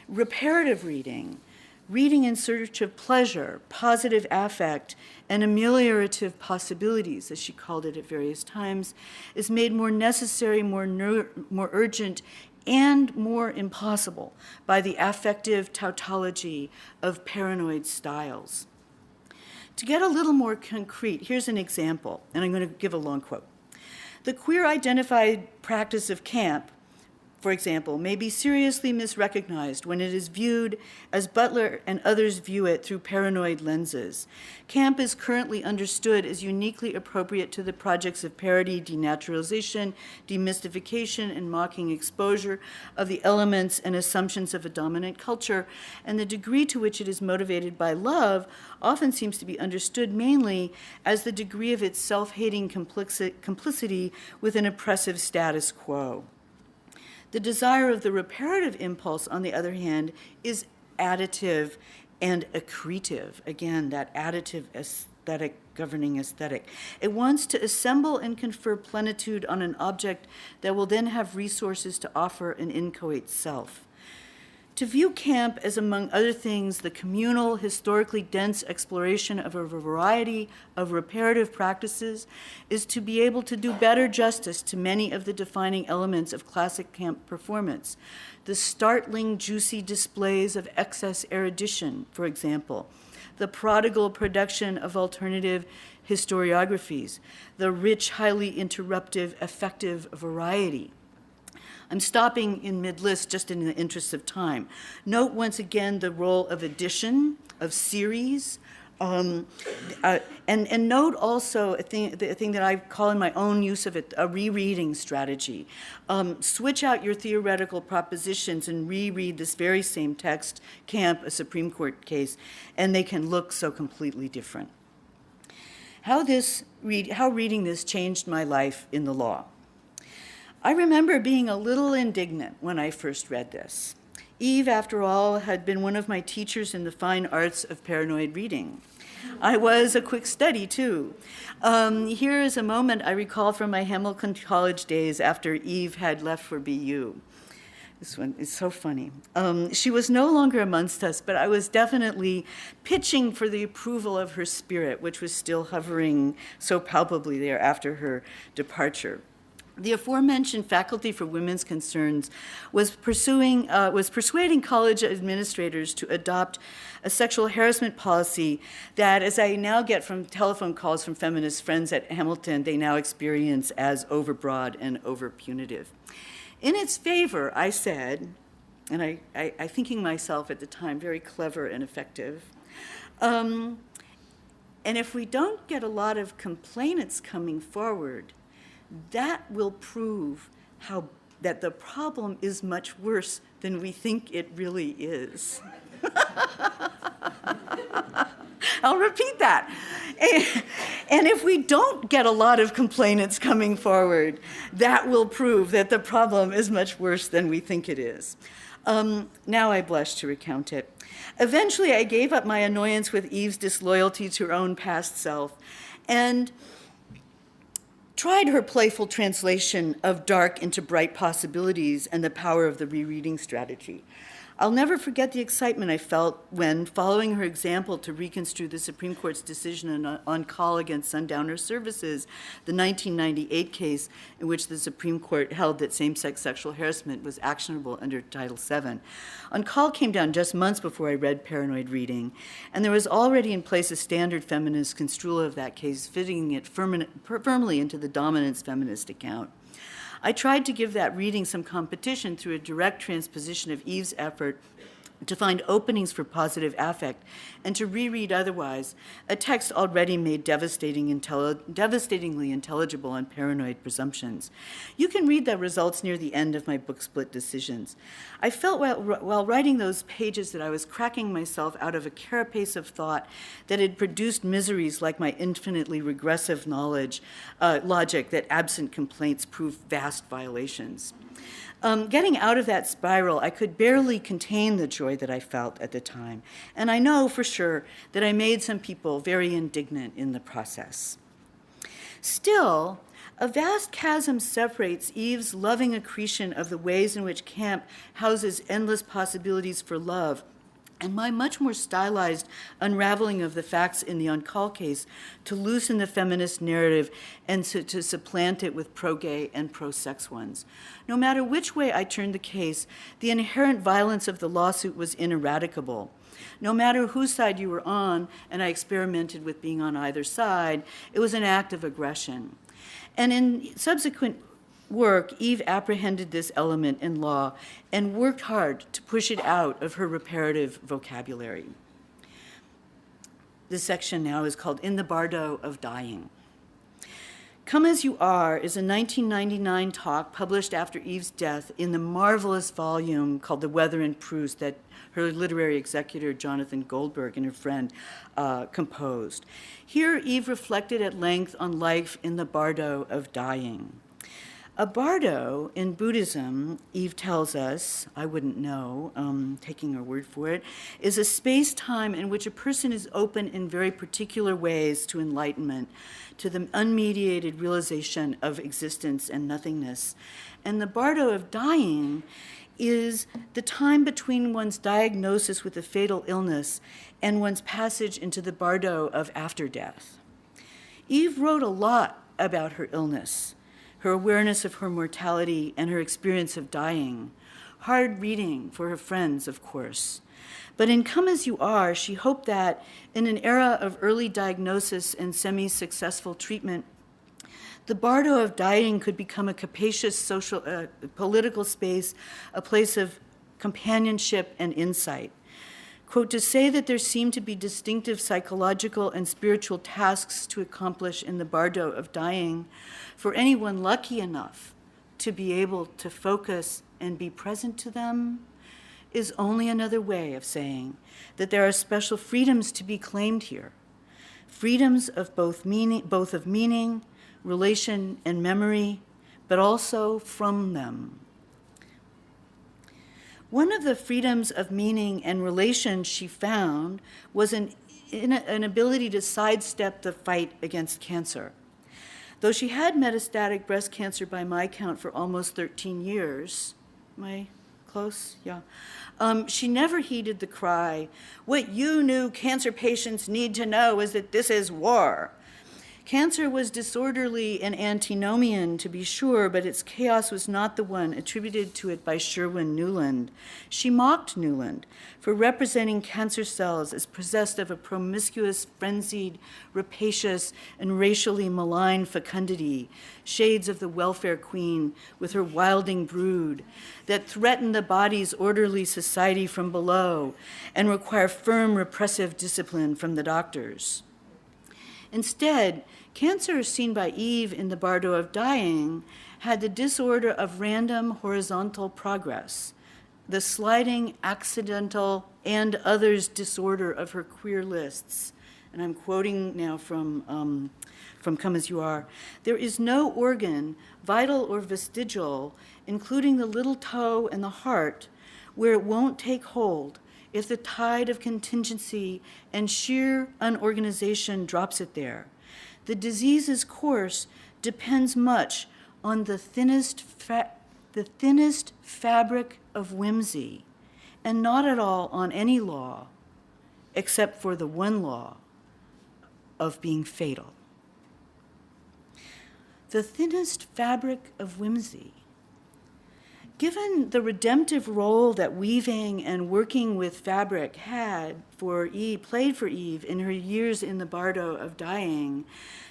Reparative reading, reading in search of pleasure, positive affect, and ameliorative possibilities, as she called it at various times, is made more necessary, more urgent, and more impossible by the affective tautology of paranoid styles. To get a little more concrete, here's an example, and I'm going to give a long quote. The queer-identified practice of camp, for example, may be seriously misrecognized when it is viewed as Butler and others view it through paranoid lenses. Camp is currently understood as uniquely appropriate to the projects of parody, denaturalization, demystification, and mocking exposure of the elements and assumptions of a dominant culture, and the degree to which it is motivated by love often seems to be understood mainly as the degree of its self-hating complicity with an oppressive status quo. The desire of the reparative impulse, on the other hand, is additive and accretive. Again, that additive aesthetic, governing aesthetic. It wants to assemble and confer plenitude on an object that will then have resources to offer an inchoate self. To view camp as, among other things, the communal, historically dense exploration of a variety of reparative practices is to be able to do better justice to many of the defining elements of classic camp performance. The startling, juicy displays of excess erudition, for example, the prodigal production of alternative historiographies, the rich, highly interruptive, effective variety. I'm stopping in mid-list just in the interest of time. Note once again the role of addition, of series, and note also the thing that I call in my own use of it, a rereading strategy. Switch out your theoretical propositions and reread this very same text, Camp, a Supreme Court case, and they can look so completely different. How reading this changed my life in the law. I remember being a little indignant when I first read this. Eve, after all, had been one of my teachers in the fine arts of paranoid reading. I was a quick study, too. Here is a moment I recall from my Hamilton College days after Eve had left for BU. This one is so funny. She was no longer amongst us, but I was definitely pitching for the approval of her spirit, which was still hovering so palpably there after her departure. The aforementioned Faculty for Women's Concerns was persuading college administrators to adopt a sexual harassment policy that, as I now get from telephone calls from feminist friends at Hamilton, they now experience as overbroad and overpunitive. In its favor, I said, and I thinking myself at the time very clever and effective, and if we don't get a lot of complainants coming forward, that will prove that the problem is much worse than we think it really is. I'll repeat that. And if we don't get a lot of complainants coming forward, that will prove that the problem is much worse than we think it is. Now I blush to recount it. Eventually, I gave up my annoyance with Eve's disloyalty to her own past self and tried her playful translation of dark into bright possibilities and the power of the rereading strategy. I'll never forget the excitement I felt when, following her example to reconstrue the Supreme Court's decision on call against Sundowner Services, the 1998 case in which the Supreme Court held that same-sex sexual harassment was actionable under Title VII. On call came down just months before I read Paranoid Reading, and there was already in place a standard feminist construal of that case, fitting it firmly into the dominance feminist account. I tried to give that reading some competition through a direct transposition of Eve's effort to find openings for positive affect and to reread otherwise a text already made devastatingly intelligible on paranoid presumptions. You can read the results near the end of my book split decisions. I felt while writing those pages that I was cracking myself out of a carapace of thought that had produced miseries like my infinitely regressive logic that absent complaints prove vast violations. Getting out of that spiral, I could barely contain the joy that I felt at the time. And I know for sure that I made some people very indignant in the process. Still, a vast chasm separates Eve's loving accretion of the ways in which camp houses endless possibilities for love and my much more stylized unraveling of the facts in the on-call case to loosen the feminist narrative and to supplant it with pro-gay and pro-sex ones. No matter which way I turned the case, the inherent violence of the lawsuit was ineradicable. No matter whose side you were on, and I experimented with being on either side, it was an act of aggression. And in subsequent work, Eve apprehended this element in law and worked hard to push it out of her reparative vocabulary. This section now is called In the Bardo of Dying. Come As You Are is a 1999 talk published after Eve's death in the marvelous volume called The Weather in Proust that her literary executor, Jonathan Goldberg, and her friend composed. Here, Eve reflected at length on life in the Bardo of Dying. A bardo in Buddhism, Eve tells us, I wouldn't know, taking her word for it, is a space-time in which a person is open in very particular ways to enlightenment, to the unmediated realization of existence and nothingness. And the bardo of dying is the time between one's diagnosis with a fatal illness and one's passage into the bardo of after death. Eve wrote a lot about her illness, her awareness of her mortality, and her experience of dying. Hard reading for her friends, of course. But in Come As You Are, she hoped that in an era of early diagnosis and semi-successful treatment, the bardo of dying could become a capacious social, political space, a place of companionship and insight. Quote, to say that there seem to be distinctive psychological and spiritual tasks to accomplish in the bardo of dying for anyone lucky enough to be able to focus and be present to them is only another way of saying that there are special freedoms to be claimed here. Freedoms of both of meaning, relation, and memory, but also from them. One of the freedoms of meaning and relation she found was an ability to sidestep the fight against cancer. Though she had metastatic breast cancer by my count for almost 13 years, am I close? Yeah. She never heeded the cry, what you new cancer patients need to know is that this is war. Cancer was disorderly and antinomian, to be sure, but its chaos was not the one attributed to it by Sherwin Newland. She mocked Newland for representing cancer cells as possessed of a promiscuous, frenzied, rapacious, and racially malign fecundity, shades of the welfare queen with her wilding brood, that threaten the body's orderly society from below and require firm repressive discipline from the doctors. Instead, cancer, seen by Eve in the Bardo of Dying, had the disorder of random horizontal progress, the sliding, accidental, and others disorder of her queer lists. And I'm quoting now from Come As You Are. There is no organ, vital or vestigial, including the little toe and the heart, where it won't take hold if the tide of contingency and sheer unorganization drops it there. The disease's course depends much on the thinnest fabric of whimsy, and not at all on any law, except for the one law of being fatal. The thinnest fabric of whimsy. Given the redemptive role that weaving and working with fabric played for Eve in her years in the Bardo of dying,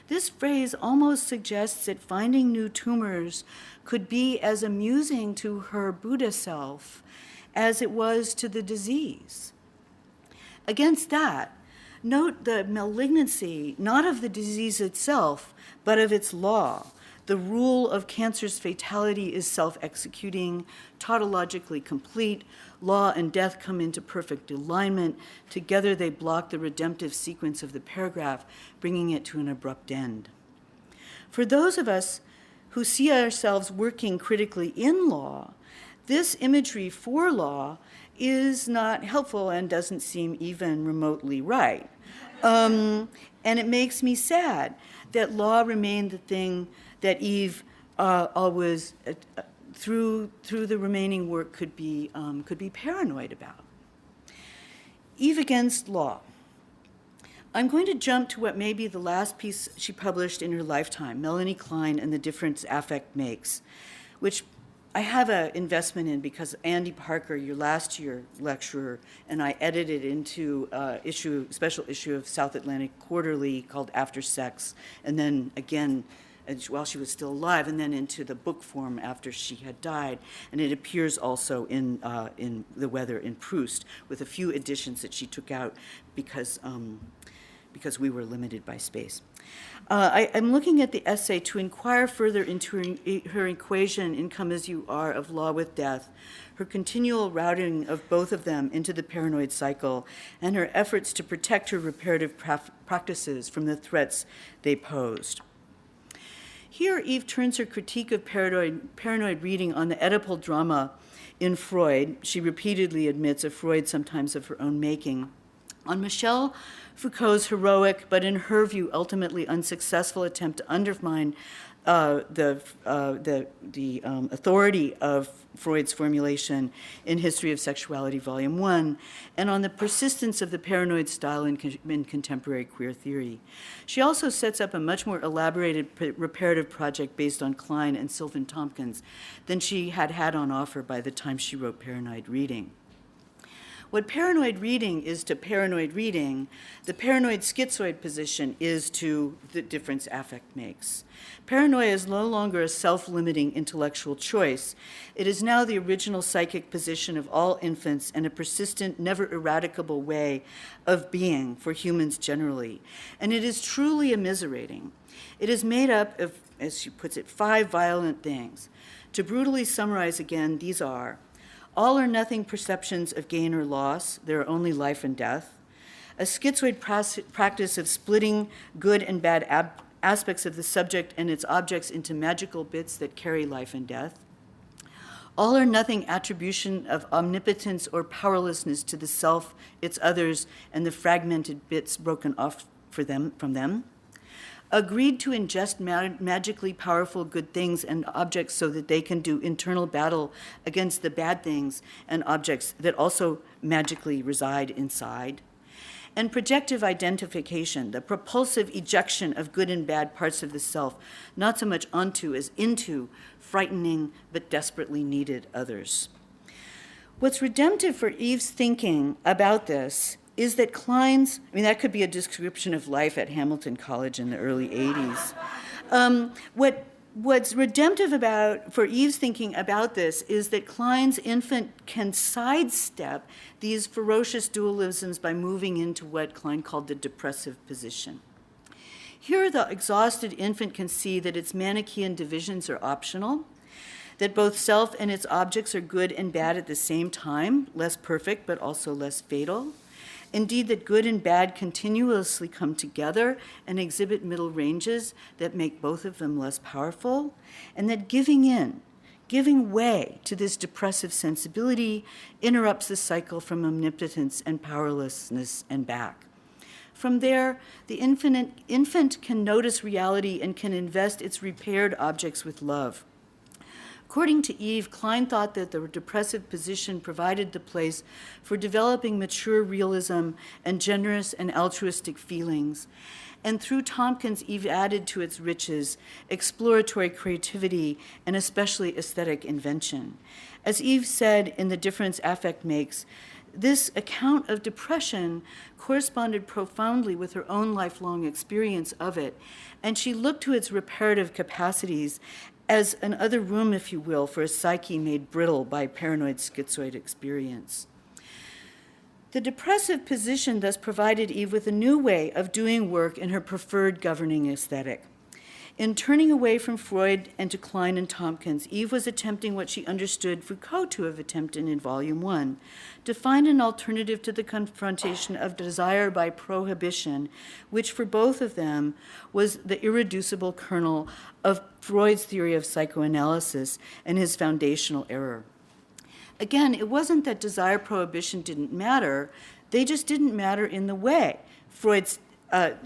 this phrase almost suggests that finding new tumors could be as amusing to her Buddha self as it was to the disease. Against that, note the malignancy, not of the disease itself, but of its law. The rule of cancer's fatality is self-executing, tautologically complete. Law and death come into perfect alignment. Together they block the redemptive sequence of the paragraph, bringing it to an abrupt end. For those of us who see ourselves working critically in law, this imagery for law is not helpful and doesn't seem even remotely right. And it makes me sad that law remained the thing that Eve always, through the remaining work, could be paranoid about. Eve against law. I'm going to jump to what may be the last piece she published in her lifetime, Melanie Klein and the Difference Affect Makes, which I have an investment in because Andy Parker, your last year lecturer, and I edited into a special issue of South Atlantic Quarterly called After Sex, and then again while she was still alive, and then into the book form after she had died. And it appears also in The Weather in Proust, with a few additions that she took out because we were limited by space. I'm looking at the essay to inquire further into her equation, in Come As You Are, of law with death, her continual routing of both of them into the paranoid cycle, and her efforts to protect her reparative practices from the threats they posed. Here, Eve turns her critique of paranoid reading on the Oedipal drama in Freud. She repeatedly admits a Freud sometimes of her own making. On Michel Foucault's heroic, but in her view ultimately unsuccessful attempt to undermine the authority of Freud's formulation in History of Sexuality, Volume 1, and on the persistence of the paranoid style in contemporary queer theory. She also sets up a much more elaborated reparative project based on Klein and Sylvan Tompkins than she had on offer by the time she wrote Paranoid Reading. What paranoid reading is to paranoid reading, the paranoid schizoid position is to the difference affect makes. Paranoia is no longer a self-limiting intellectual choice. It is now the original psychic position of all infants and a persistent, never eradicable way of being for humans generally. And it is truly immiserating. It is made up of, as she puts it, 5 violent things. To brutally summarize again, these are: all or nothing perceptions of gain or loss, there are only life and death. A schizoid practice of splitting good and bad aspects of the subject and its objects into magical bits that carry life and death. All or nothing attribution of omnipotence or powerlessness to the self, its others, and the fragmented bits broken off from them. Agreed to ingest magically powerful good things and objects so that they can do internal battle against the bad things and objects that also magically reside inside. And projective identification, the propulsive ejection of good and bad parts of the self, not so much onto as into frightening but desperately needed others. What's redemptive for Eve's thinking about this is that Klein's, that could be a description of life at Hamilton College in the early 80s. What's redemptive for Eve's thinking about this is that Klein's infant can sidestep these ferocious dualisms by moving into what Klein called the depressive position. Here, the exhausted infant can see that its Manichaean divisions are optional, that both self and its objects are good and bad at the same time, less perfect but also less fatal. Indeed, that good and bad continuously come together and exhibit middle ranges that make both of them less powerful, and that giving in Giving way to this depressive sensibility interrupts the cycle from omnipotence and powerlessness and back. From there, the infant can notice reality and can invest its repaired objects with love. According to Eve, Klein thought that the depressive position provided the place for developing mature realism and generous and altruistic feelings. And through Tompkins, Eve added to its riches exploratory creativity and especially aesthetic invention. As Eve said in The Difference Affect Makes, this account of depression corresponded profoundly with her own lifelong experience of it, and she looked to its reparative capacities as an other room, if you will, for a psyche made brittle by paranoid schizoid experience. The depressive position thus provided Eve with a new way of doing work in her preferred governing aesthetic. In turning away from Freud and to Klein and Tompkins, Eve was attempting what she understood Foucault to have attempted in Volume 1, to find an alternative to the confrontation of desire by prohibition, which for both of them was the irreducible kernel of Freud's theory of psychoanalysis and his foundational error. Again, it wasn't that desire prohibition didn't matter, they just didn't matter in the way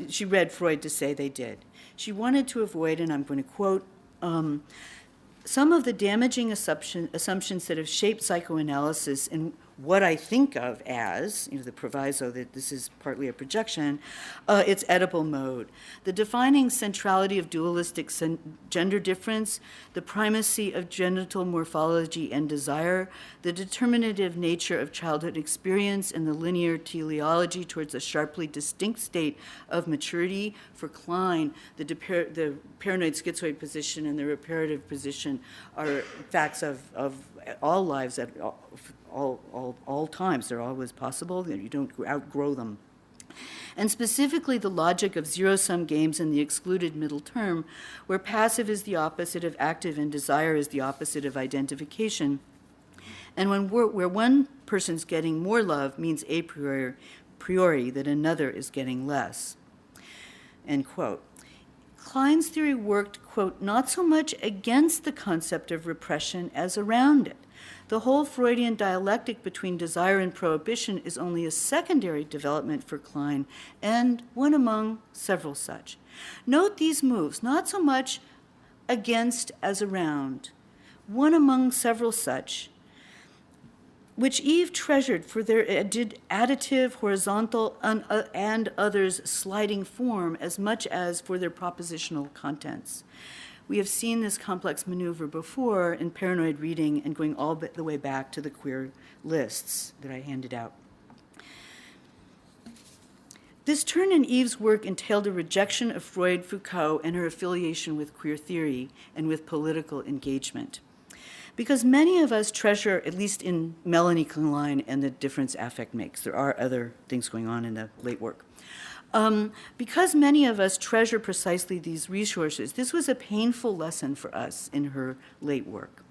she read Freud to say they did. She wanted to avoid, and I'm going to quote, some of the damaging assumptions that have shaped psychoanalysis in what I think of as, the proviso that this is partly a projection, its Oedipal mode. The defining centrality of dualistic gender difference, the primacy of genital morphology and desire, the determinative nature of childhood experience, and the linear teleology towards a sharply distinct state of maturity. For Klein, the paranoid schizoid position and the reparative position are facts of all lives at all times. They're always possible. You don't outgrow them. And specifically the logic of zero-sum games in the excluded middle term, where passive is the opposite of active and desire is the opposite of identification. And where one person's getting more love means a priori that another is getting less. End quote. Klein's theory worked, quote, not so much against the concept of repression as around it. The whole Freudian dialectic between desire and prohibition is only a secondary development for Klein, and one among several such. Note these moves, not so much against as around, one among several such, which Eve treasured for their additive, horizontal, and others sliding form as much as for their propositional contents. We have seen this complex maneuver before in paranoid reading and going all the way back to the queer lists that I handed out. This turn in Eve's work entailed a rejection of Freud, Foucault, and her affiliation with queer theory and with political engagement. Because many of us treasure, at least in Melanie Klein and The Difference Affect Makes, there are other things going on in the late work. Because many of us treasure precisely these resources, this was a painful lesson for us in her late work.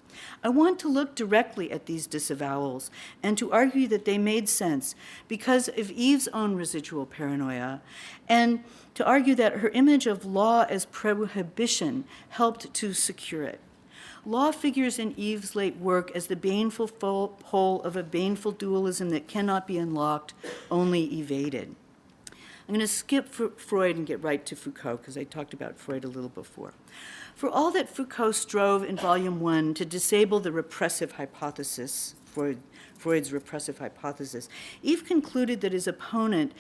I want to look directly at these disavowals and to argue that they made sense because of Eve's own residual paranoia, and to argue that her image of law as prohibition helped to secure it. Law figures in Eve's late work as the baneful pole of a baneful dualism that cannot be unlocked, only evaded. I'm going to skip Freud and get right to Foucault because I talked about Freud a little before. For all that Foucault strove in Volume 1 to disable the repressive hypothesis, Freud's repressive hypothesis, Eve concluded that his opponent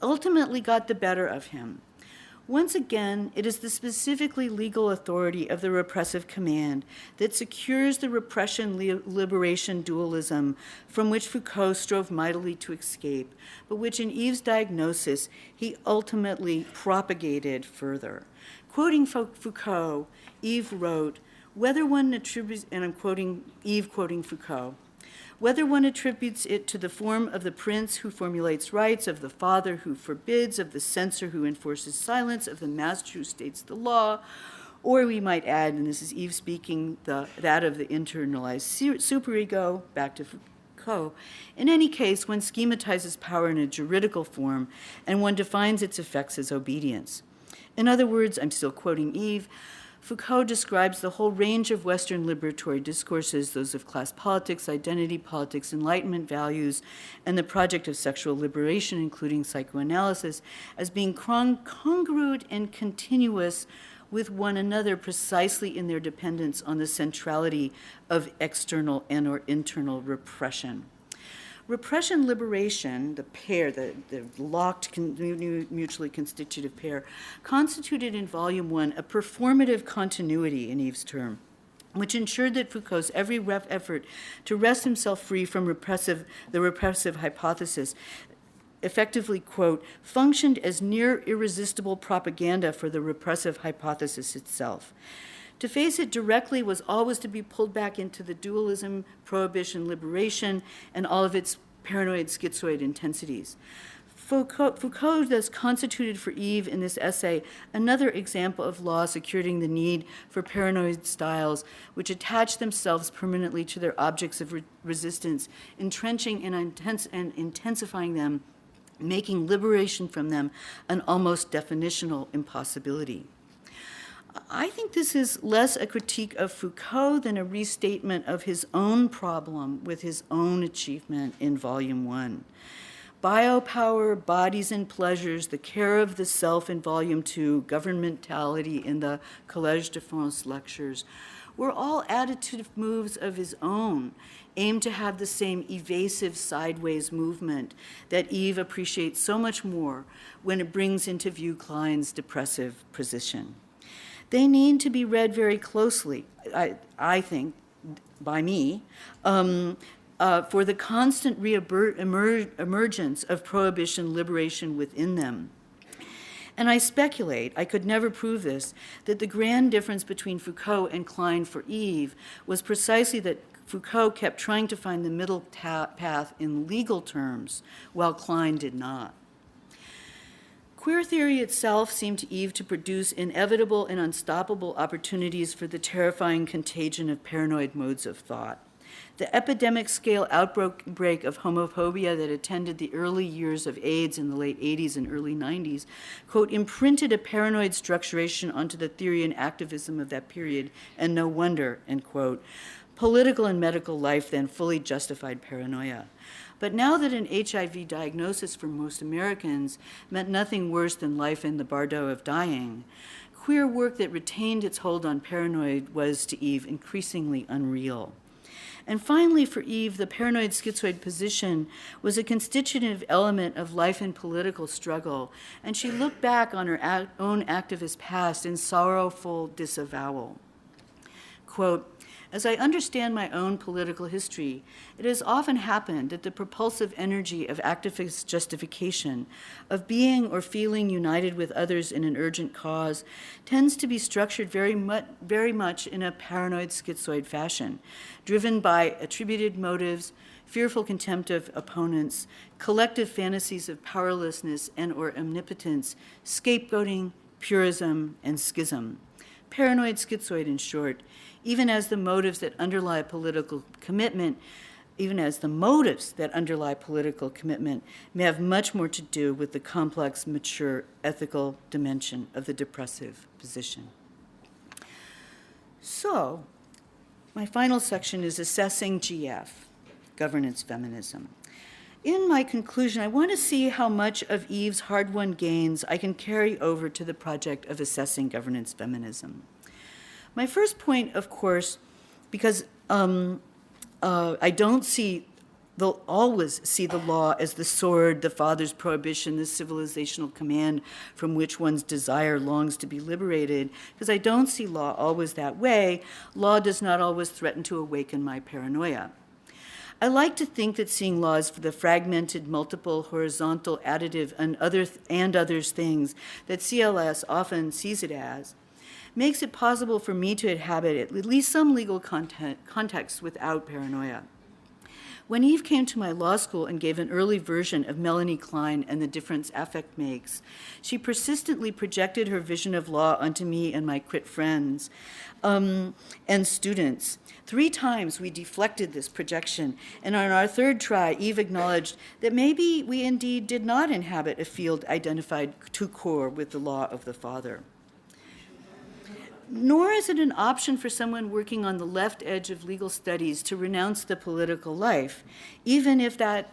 ultimately got the better of him. Once again, it is the specifically legal authority of the repressive command that secures the repression-liberation dualism from which Foucault strove mightily to escape, but which in Eve's diagnosis he ultimately propagated further. Quoting Foucault, Eve wrote, whether one attributes, and I'm quoting Eve quoting Foucault, whether one attributes it to the form of the prince who formulates rights, of the father who forbids, of the censor who enforces silence, of the master who states the law, or we might add, and this is Eve speaking, that of the internalized superego, back to Foucault. In any case, one schematizes power in a juridical form, and one defines its effects as obedience. In other words, I'm still quoting Eve, Foucault describes the whole range of Western liberatory discourses, those of class politics, identity politics, Enlightenment values, and the project of sexual liberation, including psychoanalysis, as being congruent and continuous with one another precisely in their dependence on the centrality of external and or internal repression. Repression liberation, the pair, the locked, mutually constitutive pair, constituted in Volume 1 a performative continuity, in Eve's term, which ensured that Foucault's every effort to wrest himself free from the repressive hypothesis effectively, quote, functioned as near irresistible propaganda for the repressive hypothesis itself. To face it directly was always to be pulled back into the dualism, prohibition, liberation, and all of its paranoid schizoid intensities. Foucault thus constituted for Eve in this essay another example of law securing the need for paranoid styles which attach themselves permanently to their objects of resistance, entrenching and intensifying them, making liberation from them an almost definitional impossibility. I think this is less a critique of Foucault than a restatement of his own problem with his own achievement in Volume 1. Biopower, bodies and pleasures, the care of the self in Volume 2, governmentality in the Collège de France lectures, were all attitude moves of his own, aimed to have the same evasive sideways movement that Eve appreciates so much more when it brings into view Klein's depressive position. They need to be read very closely, I think, by me, for the constant emergence of prohibition liberation within them. And I speculate, I could never prove this, that the grand difference between Foucault and Klein for Eve was precisely that Foucault kept trying to find the middle path in legal terms, while Klein did not. Queer theory itself seemed to Eve to produce inevitable and unstoppable opportunities for the terrifying contagion of paranoid modes of thought. The epidemic-scale outbreak of homophobia that attended the early years of AIDS in the late 80s and early 90s, quote, imprinted a paranoid structuration onto the theory and activism of that period, and no wonder, end quote. Political and medical life then fully justified paranoia. But now that an HIV diagnosis for most Americans meant nothing worse than life in the Bardo of dying, queer work that retained its hold on paranoid was, to Eve, increasingly unreal. And finally, for Eve, the paranoid schizoid position was a constitutive element of life and political struggle, and she looked back on her own activist past in sorrowful disavowal. Quote, as I understand my own political history, it has often happened that the propulsive energy of activist justification, of being or feeling united with others in an urgent cause, tends to be structured very much in a paranoid schizoid fashion, driven by attributed motives, fearful contempt of opponents, collective fantasies of powerlessness and or omnipotence, scapegoating, purism, and schism. Paranoid schizoid, in short, even as the motives that underlie political commitment may have much more to do with the complex, mature, ethical dimension of the depressive position. So, my final section is assessing GF, governance feminism. In my conclusion, I want to see how much of Eve's hard-won gains I can carry over to the project of assessing governance feminism. My first point, of course, because I don't always see the law as the sword, the father's prohibition, the civilizational command from which one's desire longs to be liberated, because I don't see law always that way. Law does not always threaten to awaken my paranoia. I like to think that seeing law as the fragmented, multiple, horizontal, additive, and others things that CLS often sees it as makes it possible for me to inhabit at least some legal context without paranoia. When Eve came to my law school and gave an early version of Melanie Klein and the Difference Affect Makes, she persistently projected her vision of law onto me and my crit friends and students. 3 times we deflected this projection, and on our 3rd try, Eve acknowledged that maybe we indeed did not inhabit a field identified to core with the law of the father. nor is it an option for someone working on the left edge of legal studies to renounce the political life, even if that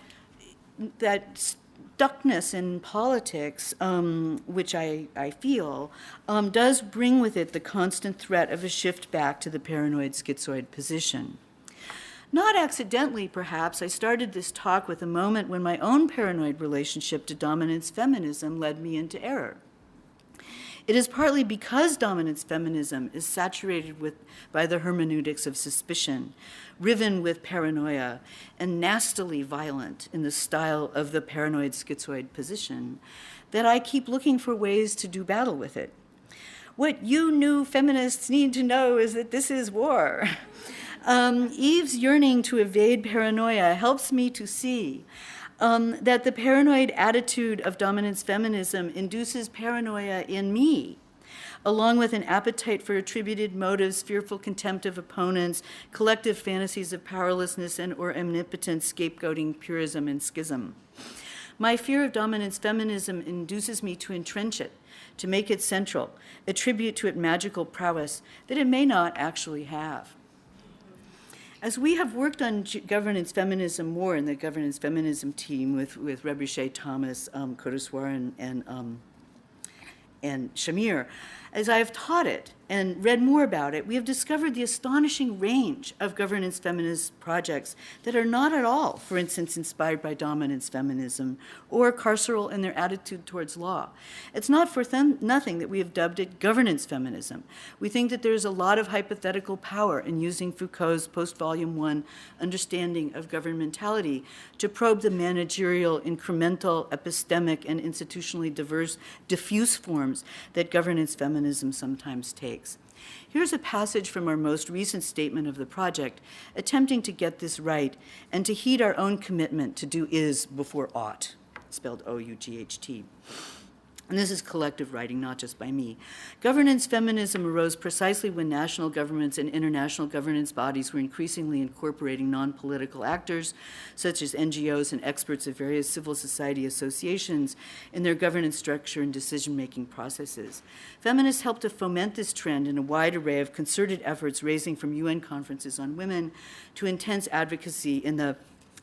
stuckness in politics, which I feel, does bring with it the constant threat of a shift back to the paranoid schizoid position. Not accidentally, perhaps, I started this talk with a moment when my own paranoid relationship to dominance feminism led me into error. It is partly because dominance feminism is saturated by the hermeneutics of suspicion, riven with paranoia, and nastily violent in the style of the paranoid schizoid position, that I keep looking for ways to do battle with it. What you new feminists need to know is that this is war. Eve's yearning to evade paranoia helps me to see that the paranoid attitude of dominance feminism induces paranoia in me, along with an appetite for attributed motives, fearful contempt of opponents, collective fantasies of powerlessness and or omnipotence, scapegoating, purism, and schism. My fear of dominance feminism induces me to entrench it, to make it central, attribute to it magical prowess that it may not actually have. As we have worked on governance feminism more in the governance feminism team with Rebouchet, Thomas, Kodeswar, and Shamir, as I have taught it and read more about it, we have discovered the astonishing range of governance feminist projects that are not at all, for instance, inspired by dominance feminism or carceral in their attitude towards law. It's not for nothing that we have dubbed it governance feminism. We think that there's a lot of hypothetical power in using Foucault's post-Volume 1 understanding of governmentality to probe the managerial, incremental, epistemic, and institutionally diffuse forms that governance feminism sometimes takes. Here's a passage from our most recent statement of the project, attempting to get this right and to heed our own commitment to do is before ought, spelled O-U-G-H-T. And this is collective writing, not just by me. Governance feminism arose precisely when national governments and international governance bodies were increasingly incorporating non-political actors, such as NGOs and experts of various civil society associations, in their governance structure and decision-making processes. Feminists helped to foment this trend in a wide array of concerted efforts, ranging from UN conferences on women to intense advocacy in the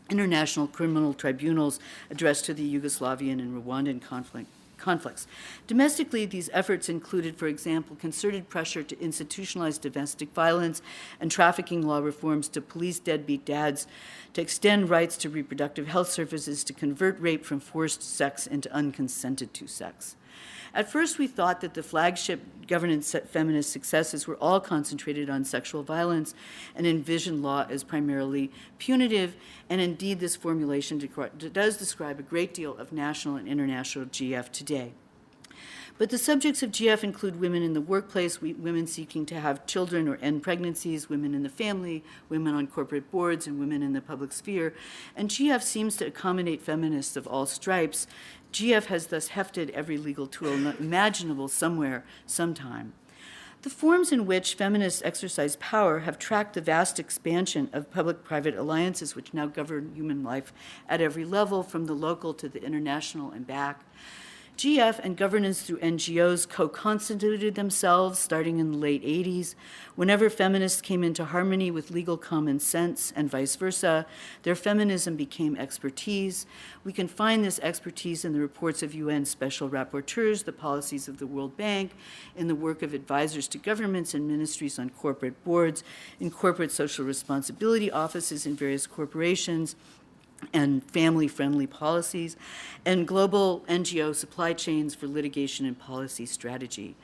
international criminal tribunals addressed to the Yugoslavian and Rwandan conflicts. Domestically, these efforts included, for example, concerted pressure to institutionalize domestic violence and trafficking law reforms, to police deadbeat dads, to extend rights to reproductive health services, to convert rape from forced sex into unconsented to sex. At first, we thought that the flagship governance feminist successes were all concentrated on sexual violence and envisioned law as primarily punitive, and indeed this formulation does describe a great deal of national and international GF today. But the subjects of GF include women in the workplace, women seeking to have children or end pregnancies, women in the family, women on corporate boards, and women in the public sphere. And GF seems to accommodate feminists of all stripes. GF has thus hefted every legal tool imaginable somewhere, sometime. The forms in which feminists exercise power have tracked the vast expansion of public-private alliances which now govern human life at every level, from the local to the international and back. GF and governance through NGOs co-constituted themselves starting in the late 80s. Whenever feminists came into harmony with legal common sense and vice versa, their feminism became expertise. We can find this expertise in the reports of UN special rapporteurs, the policies of the World Bank, in the work of advisors to governments and ministries on corporate boards, in corporate social responsibility offices in various corporations, and family-friendly policies, and global NGO supply chains for litigation and policy strategy.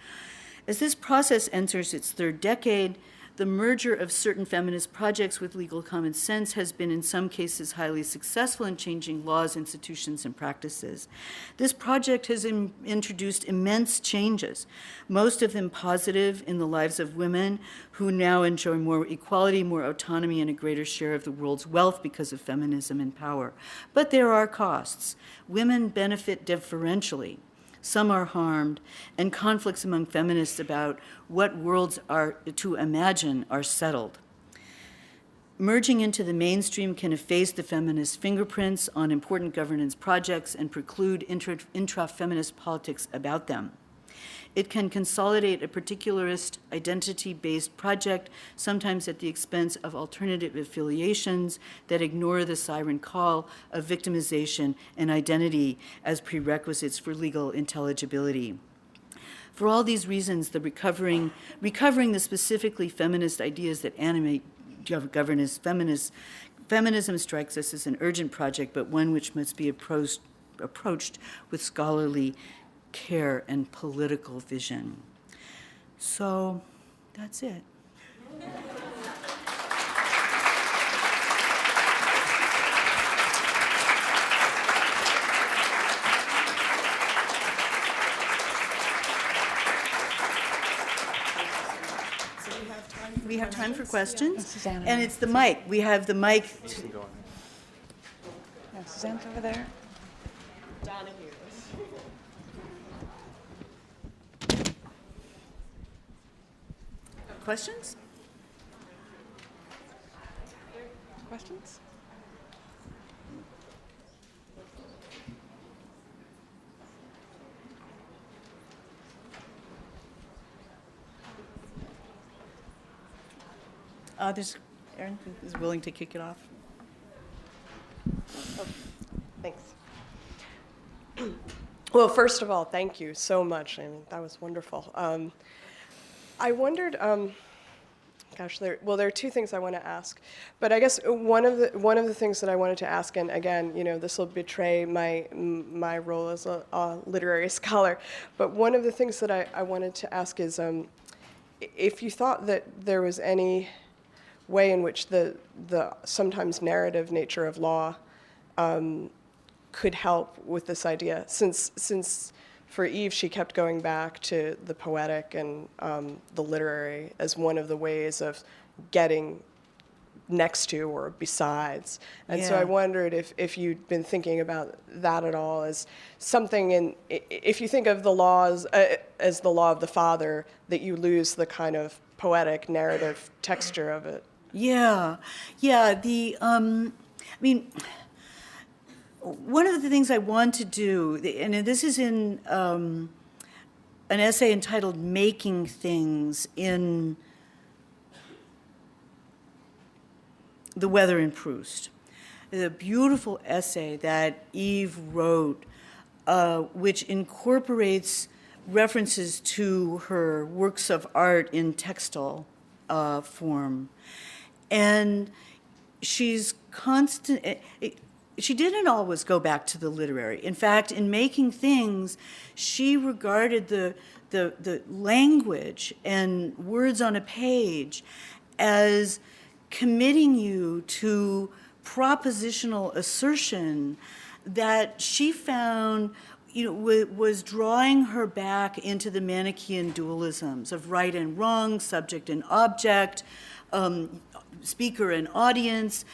As this process enters its third decade, the merger of certain feminist projects with legal common sense has been in some cases highly successful in changing laws, institutions, and practices. This project has introduced immense changes, most of them positive in the lives of women who now enjoy more equality, more autonomy, and a greater share of the world's wealth because of feminism and power. But there are costs. Women benefit differentially. Some are harmed, and conflicts among feminists about what worlds are to imagine are settled. Merging into the mainstream can efface the feminist fingerprints on important governance projects and preclude intra-feminist politics about them. It can consolidate a particularist identity-based project, sometimes at the expense of alternative affiliations that ignore the siren call of victimization and identity as prerequisites for legal intelligibility. For all these reasons, recovering the specifically feminist ideas that animate governance feminism strikes us as an urgent project, but one which must be approached with scholarly care and political vision. So that's it. We have time for questions, Susanna. and it's the mic. We have the mic. Suzanne's over there. Questions? Questions? There's Erin is willing to kick it off. Oh, thanks. Well, first of all, thank you so much. I mean, that was wonderful. I wondered, gosh, there are two things I want to ask, but I guess one of the things that I wanted to ask, and again, this will betray my role as a literary scholar, but one of the things that I wanted to ask is if you thought that there was any way in which the sometimes narrative nature of law could help with this idea, since for Eve, she kept going back to the poetic and the literary as one of the ways of getting next to or besides. And so Yeah. I wondered if you'd been thinking about that at all as something if you think of the laws as the law of the father, that you lose the kind of poetic narrative texture of it. Yeah. I mean, one of the things I want to do, and this is in an essay entitled Making Things in The Weather in Proust. It's a beautiful essay that Eve wrote, which incorporates references to her works of art in textile form. And she's constant. She didn't always go back to the literary. In fact, in Making Things, she regarded the language and words on a page as committing you to propositional assertion that she found was drawing her back into the Manichaean dualisms of right and wrong, subject and object, speaker and audience.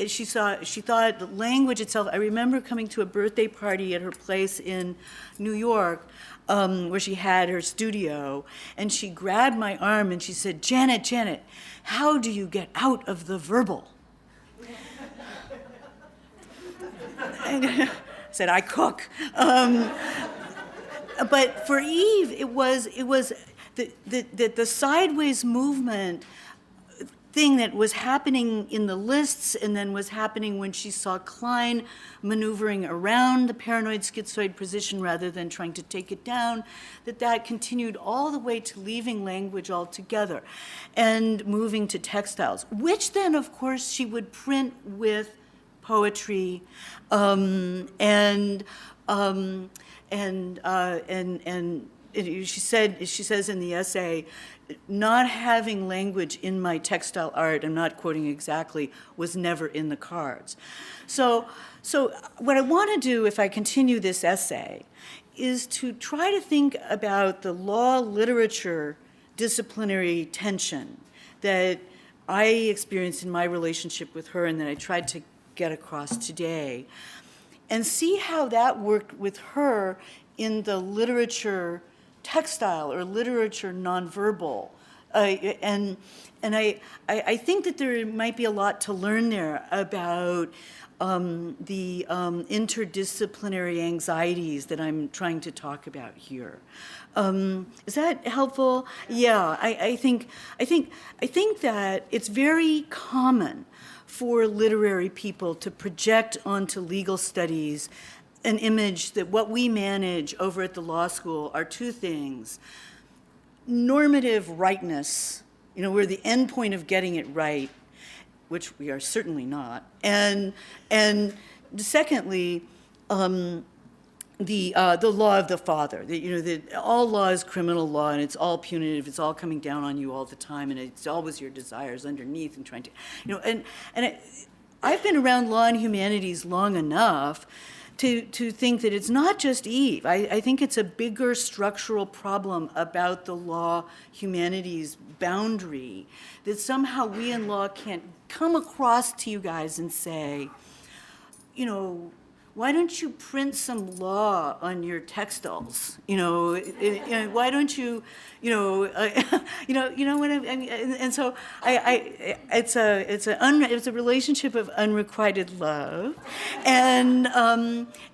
She thought the language itself. I remember coming to a birthday party at her place in New York, where she had her studio, and she grabbed my arm and she said, Janet, how do you get out of the verbal? And I said, I cook. But for Eve, it was the sideways movement thing that was happening in the lists and then was happening when she saw Klein maneuvering around the paranoid schizoid position rather than trying to take it down, that continued all the way to leaving language altogether and moving to textiles, which then, of course, she would print with poetry she says in the essay, not having language in my textile art, I'm not quoting exactly, was never in the cards. So what I want to do, if I continue this essay, is to try to think about the law-literature disciplinary tension that I experienced in my relationship with her and that I tried to get across today, and see how that worked with her in the literature textile or literature nonverbal. And I think that there might be a lot to learn there about interdisciplinary anxieties that I'm trying to talk about here. Is that helpful? Yeah, I think that it's very common for literary people to project onto legal studies an image that what we manage over at the law school are two things: normative rightness, we're the end point of getting it right, which we are certainly not, and secondly, the law of the father. That all law is criminal law, and it's all punitive. It's all coming down on you all the time, and it's always your desires underneath and trying to, I've been around law and humanities long enough to think that it's not just Eve. I think it's a bigger structural problem about the law humanities boundary, that somehow we in law can't come across to you guys and say, why don't you print some law on your textiles? Why don't you, what I mean? And so it's a relationship of unrequited love, and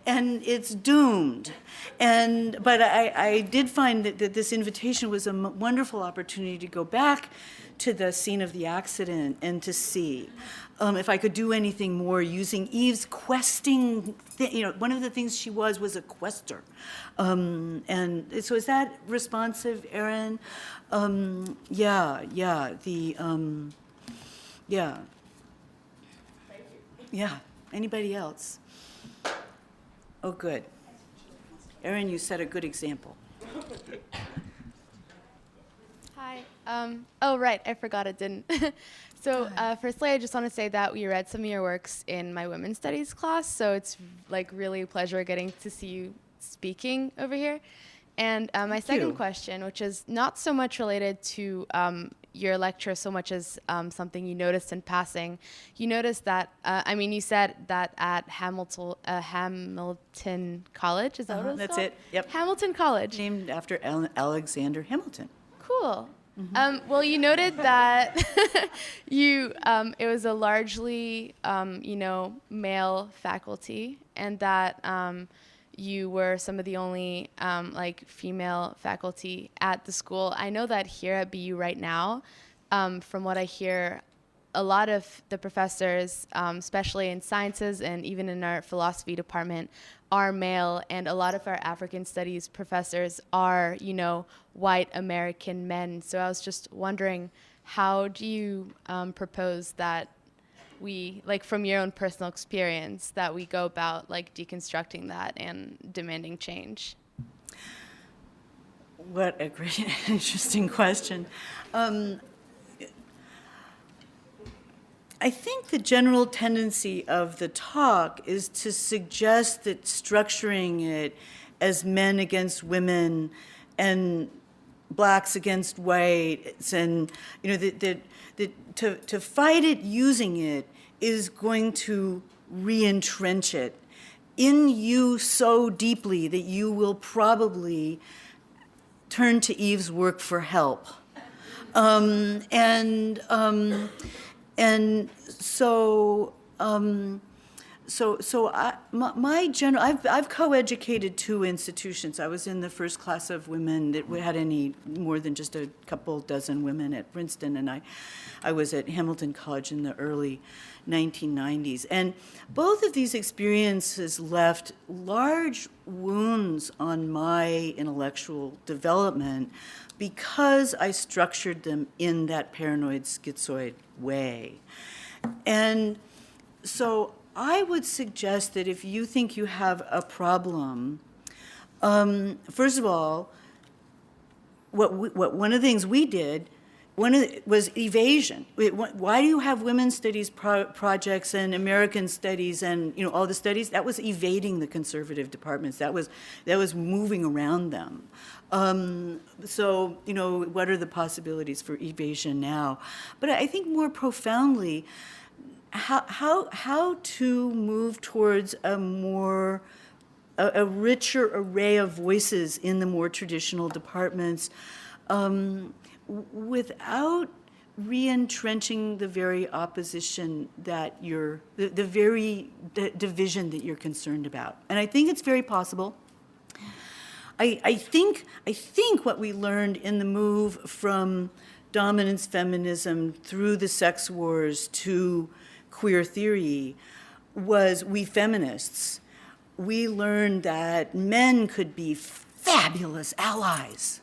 it's doomed. But I did find that this invitation was a wonderful opportunity to go back to the scene of the accident and to see if I could do anything more using Eve's questing. One of the things she was a quester, and so is that responsive, Erin? Yeah. Anybody else? Oh, good. Erin, you set a good example. Hi. Oh, right. I forgot it didn't. So firstly, I just want to say that we read some of your works in my women's studies class. So it's really a pleasure getting to see you speaking over here. And my second question, which is not so much related to your lecture so much as something you noticed in passing. You noticed that, you said that at Hamilton College, is that what it was That's called? it, yep. Hamilton College. Named after Alexander Hamilton. Cool. Well, you noted that it was a largely, male faculty, and that you were some of the only female faculty at the school. I know that here at BU right now, from what I hear, a lot of the professors, especially in sciences and even in our philosophy department, are male, and a lot of our African studies professors are, white American men. So I was just wondering, how do you propose that we, from your own personal experience, that we go about deconstructing that and demanding change? What a great, interesting question. I think the general tendency of the talk is to suggest that structuring it as men against women and blacks against whites, and that to fight it using it is going to re-entrench it in you so deeply that you will probably turn to Eve's work for help. I've co-educated two institutions. I was in the first class of women that had any more than just a couple dozen women at Princeton, and I was at Hamilton College in the early 1990s. And both of these experiences left large wounds on my intellectual development because I structured them in that paranoid schizoid way. And so I would suggest that if you think you have a problem, first of all, one of the things we did was evasion. Why do you have women's studies projects and American studies and all the studies? That was evading the conservative departments. That was moving around them. So what are the possibilities for evasion now? But I think more profoundly, how to move towards a richer array of voices in the more traditional departments, without re-entrenching the very opposition that the very division that you're concerned about. And I think it's very possible. I think what we learned in the move from dominance feminism through the sex wars to queer theory was we feminists. We learned that men could be fabulous allies,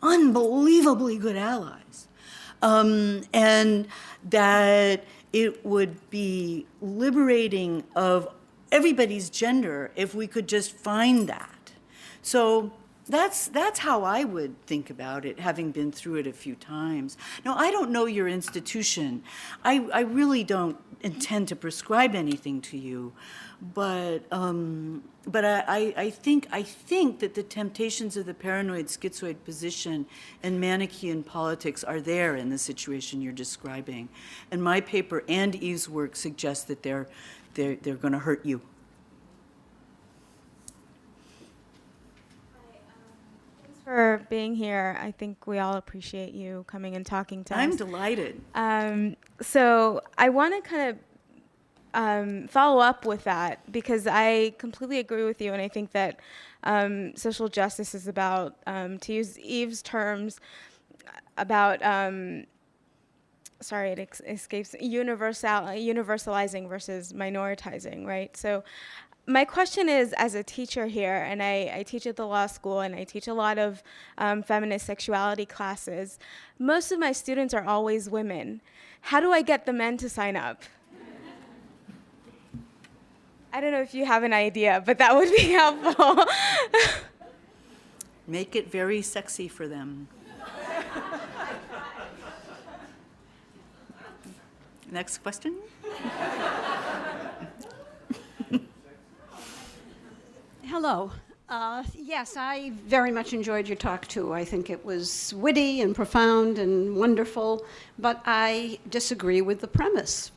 unbelievably good allies, and that it would be liberating of everybody's gender if we could just find that. So that's how I would think about it, having been through it a few times. Now, I don't know your institution. I really don't intend to prescribe anything to you, but I think that the temptations of the paranoid schizoid position and Manichaean politics are there in the situation you're describing. And my paper and Eve's work suggest that they're going to hurt you. For being here. I think we all appreciate you coming and talking to us. I'm delighted. So I want to kind of follow up with that, because I completely agree with you, and I think that social justice is about, to use Eve's terms, about sorry, it escapes, universalizing versus minoritizing, right? So my question is, as a teacher here, and I teach at the law school, and I teach a lot of feminist sexuality classes, most of my students are always women. How do I get the men to sign up? I don't know if you have an idea, but that would be helpful. Make it very sexy for them. Next question? Hello. Yes, I very much enjoyed your talk too. I think it was witty and profound and wonderful, but I disagree with the premise.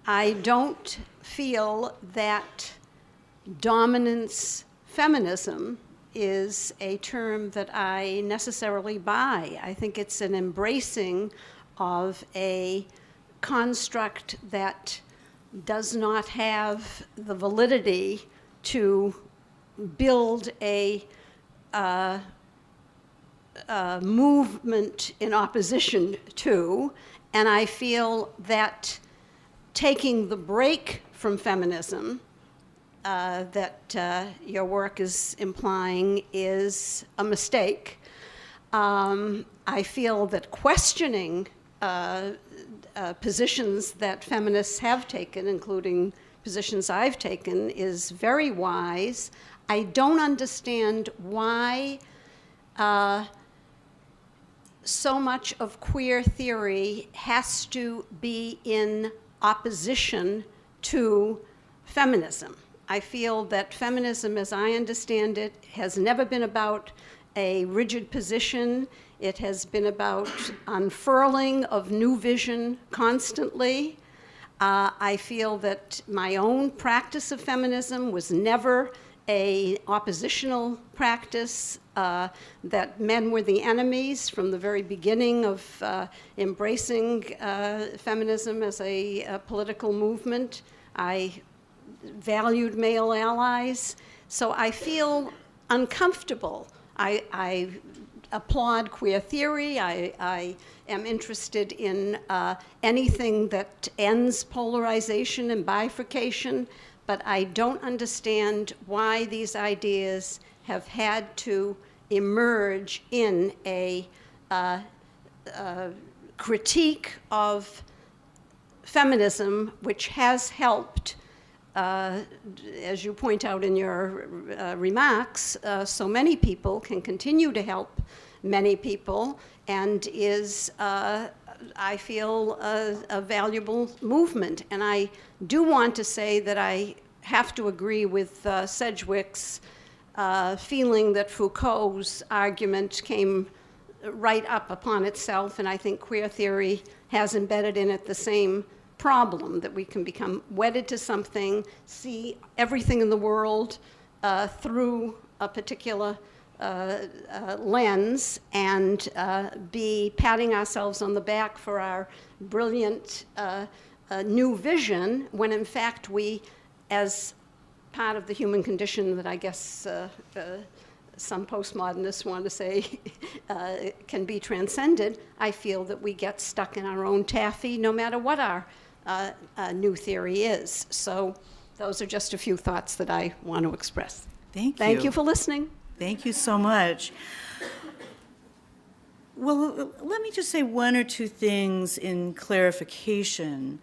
I don't feel that dominance feminism is a term that I necessarily buy. I think it's an embracing of a construct that does not have the validity to build a movement in opposition to, and I feel that taking the break from feminism that your work is implying is a mistake. I feel that questioning positions that feminists have taken, including positions I've taken, is very wise. I don't understand why so much of queer theory has to be in opposition to feminism. I feel that feminism, as I understand it, has never been about a rigid position. It has been about unfurling of new vision constantly. I feel that my own practice of feminism was never an oppositional practice, that men were the enemies from the very beginning of embracing feminism as a political movement. I valued male allies, so I feel uncomfortable. I applaud queer theory. I am interested in anything that ends polarization and bifurcation, but I don't understand why these ideas have had to emerge in a critique of feminism, which has helped, as you point out in your remarks, so many people, can continue to help many people, and is, I feel, a valuable movement. And I do want to say that I have to agree with Sedgwick's feeling that Foucault's argument came right up upon itself, and I think queer theory has embedded in it the same problem, that we can become wedded to something, see everything in the world through a particular lens and be patting ourselves on the back for our brilliant new vision, when in fact we, as part of the human condition that I guess some postmodernists want to say can be transcended, I feel that we get stuck in our own taffy no matter what our new theory is. So those are just a few thoughts that I want to express. Thank you. Thank you for listening. Thank you so much. Well, let me just say one or two things in clarification.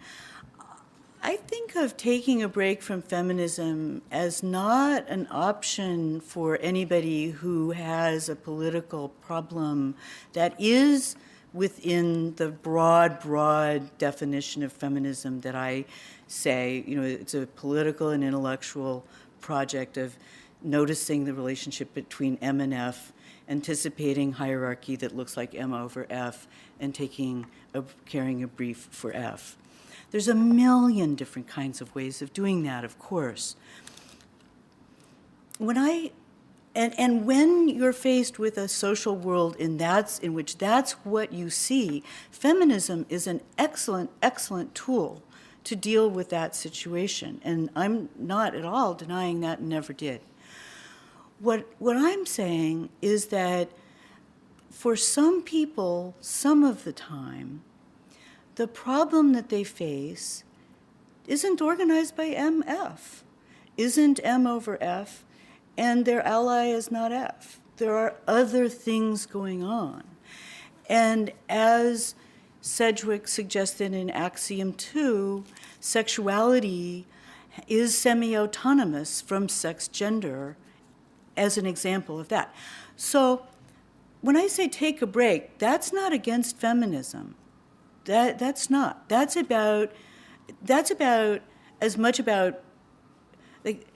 I think of taking a break from feminism as not an option for anybody who has a political problem that is within the broad definition of feminism that I say, it's a political and intellectual project of noticing the relationship between M and F, anticipating hierarchy that looks like M over F, and carrying a brief for F. There's a million different kinds of ways of doing that, of course. When you're faced with a social world in which that's what you see, feminism is an excellent tool to deal with that situation. And I'm not at all denying that and never did. What I'm saying is that for some people, some of the time, the problem that they face isn't organized by MF, isn't M over F, and their ally is not F. There are other things going on. And as Sedgwick suggested in Axiom 2, sexuality is semi-autonomous from sex-gender as an example of that. So when I say take a break, that's not against feminism. That's not. That's about as much about, like,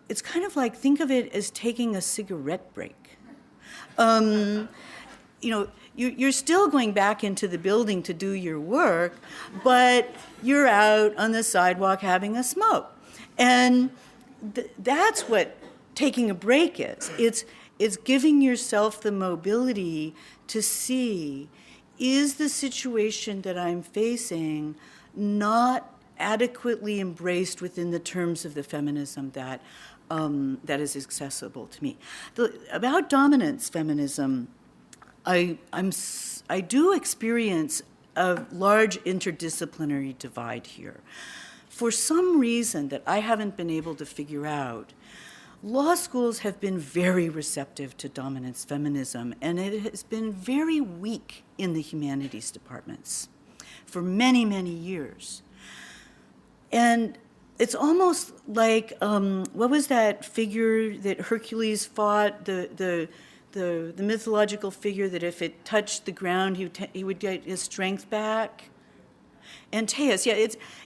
it's kind of like, think of it as taking a cigarette break. You're still going back into the building to do your work, but you're out on the sidewalk having a smoke. And that's what taking a break is. It's giving yourself the mobility to see, is the situation that I'm facing not adequately embraced within the terms of the feminism that is accessible to me? About dominance feminism, I do experience a large interdisciplinary divide here. For some reason that I haven't been able to figure out, law schools have been very receptive to dominance feminism, and it has been very weak in the humanities departments for many, many years. And it's almost like, what was that figure that Hercules fought, the mythological figure that if it touched the ground, he would get his strength back? Antaeus, yeah,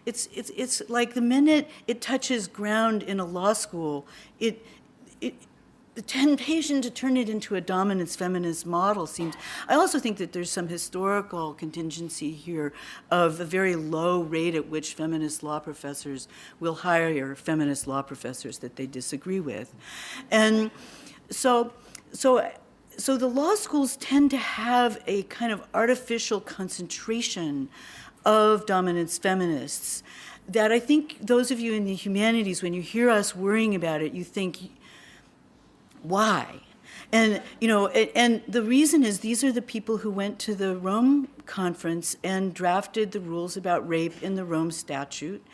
it's like the minute it touches ground in a law school, the temptation to turn it into a dominance feminist model seems. I also think that there's some historical contingency here of a very low rate at which feminist law professors will hire feminist law professors that they disagree with. And so the law schools tend to have a kind of artificial concentration of dominance feminists that I think those of you in the humanities, when you hear us worrying about it, you think, why? And and the reason is these are the people who went to the Rome conference and drafted the rules about rape in the Rome statute,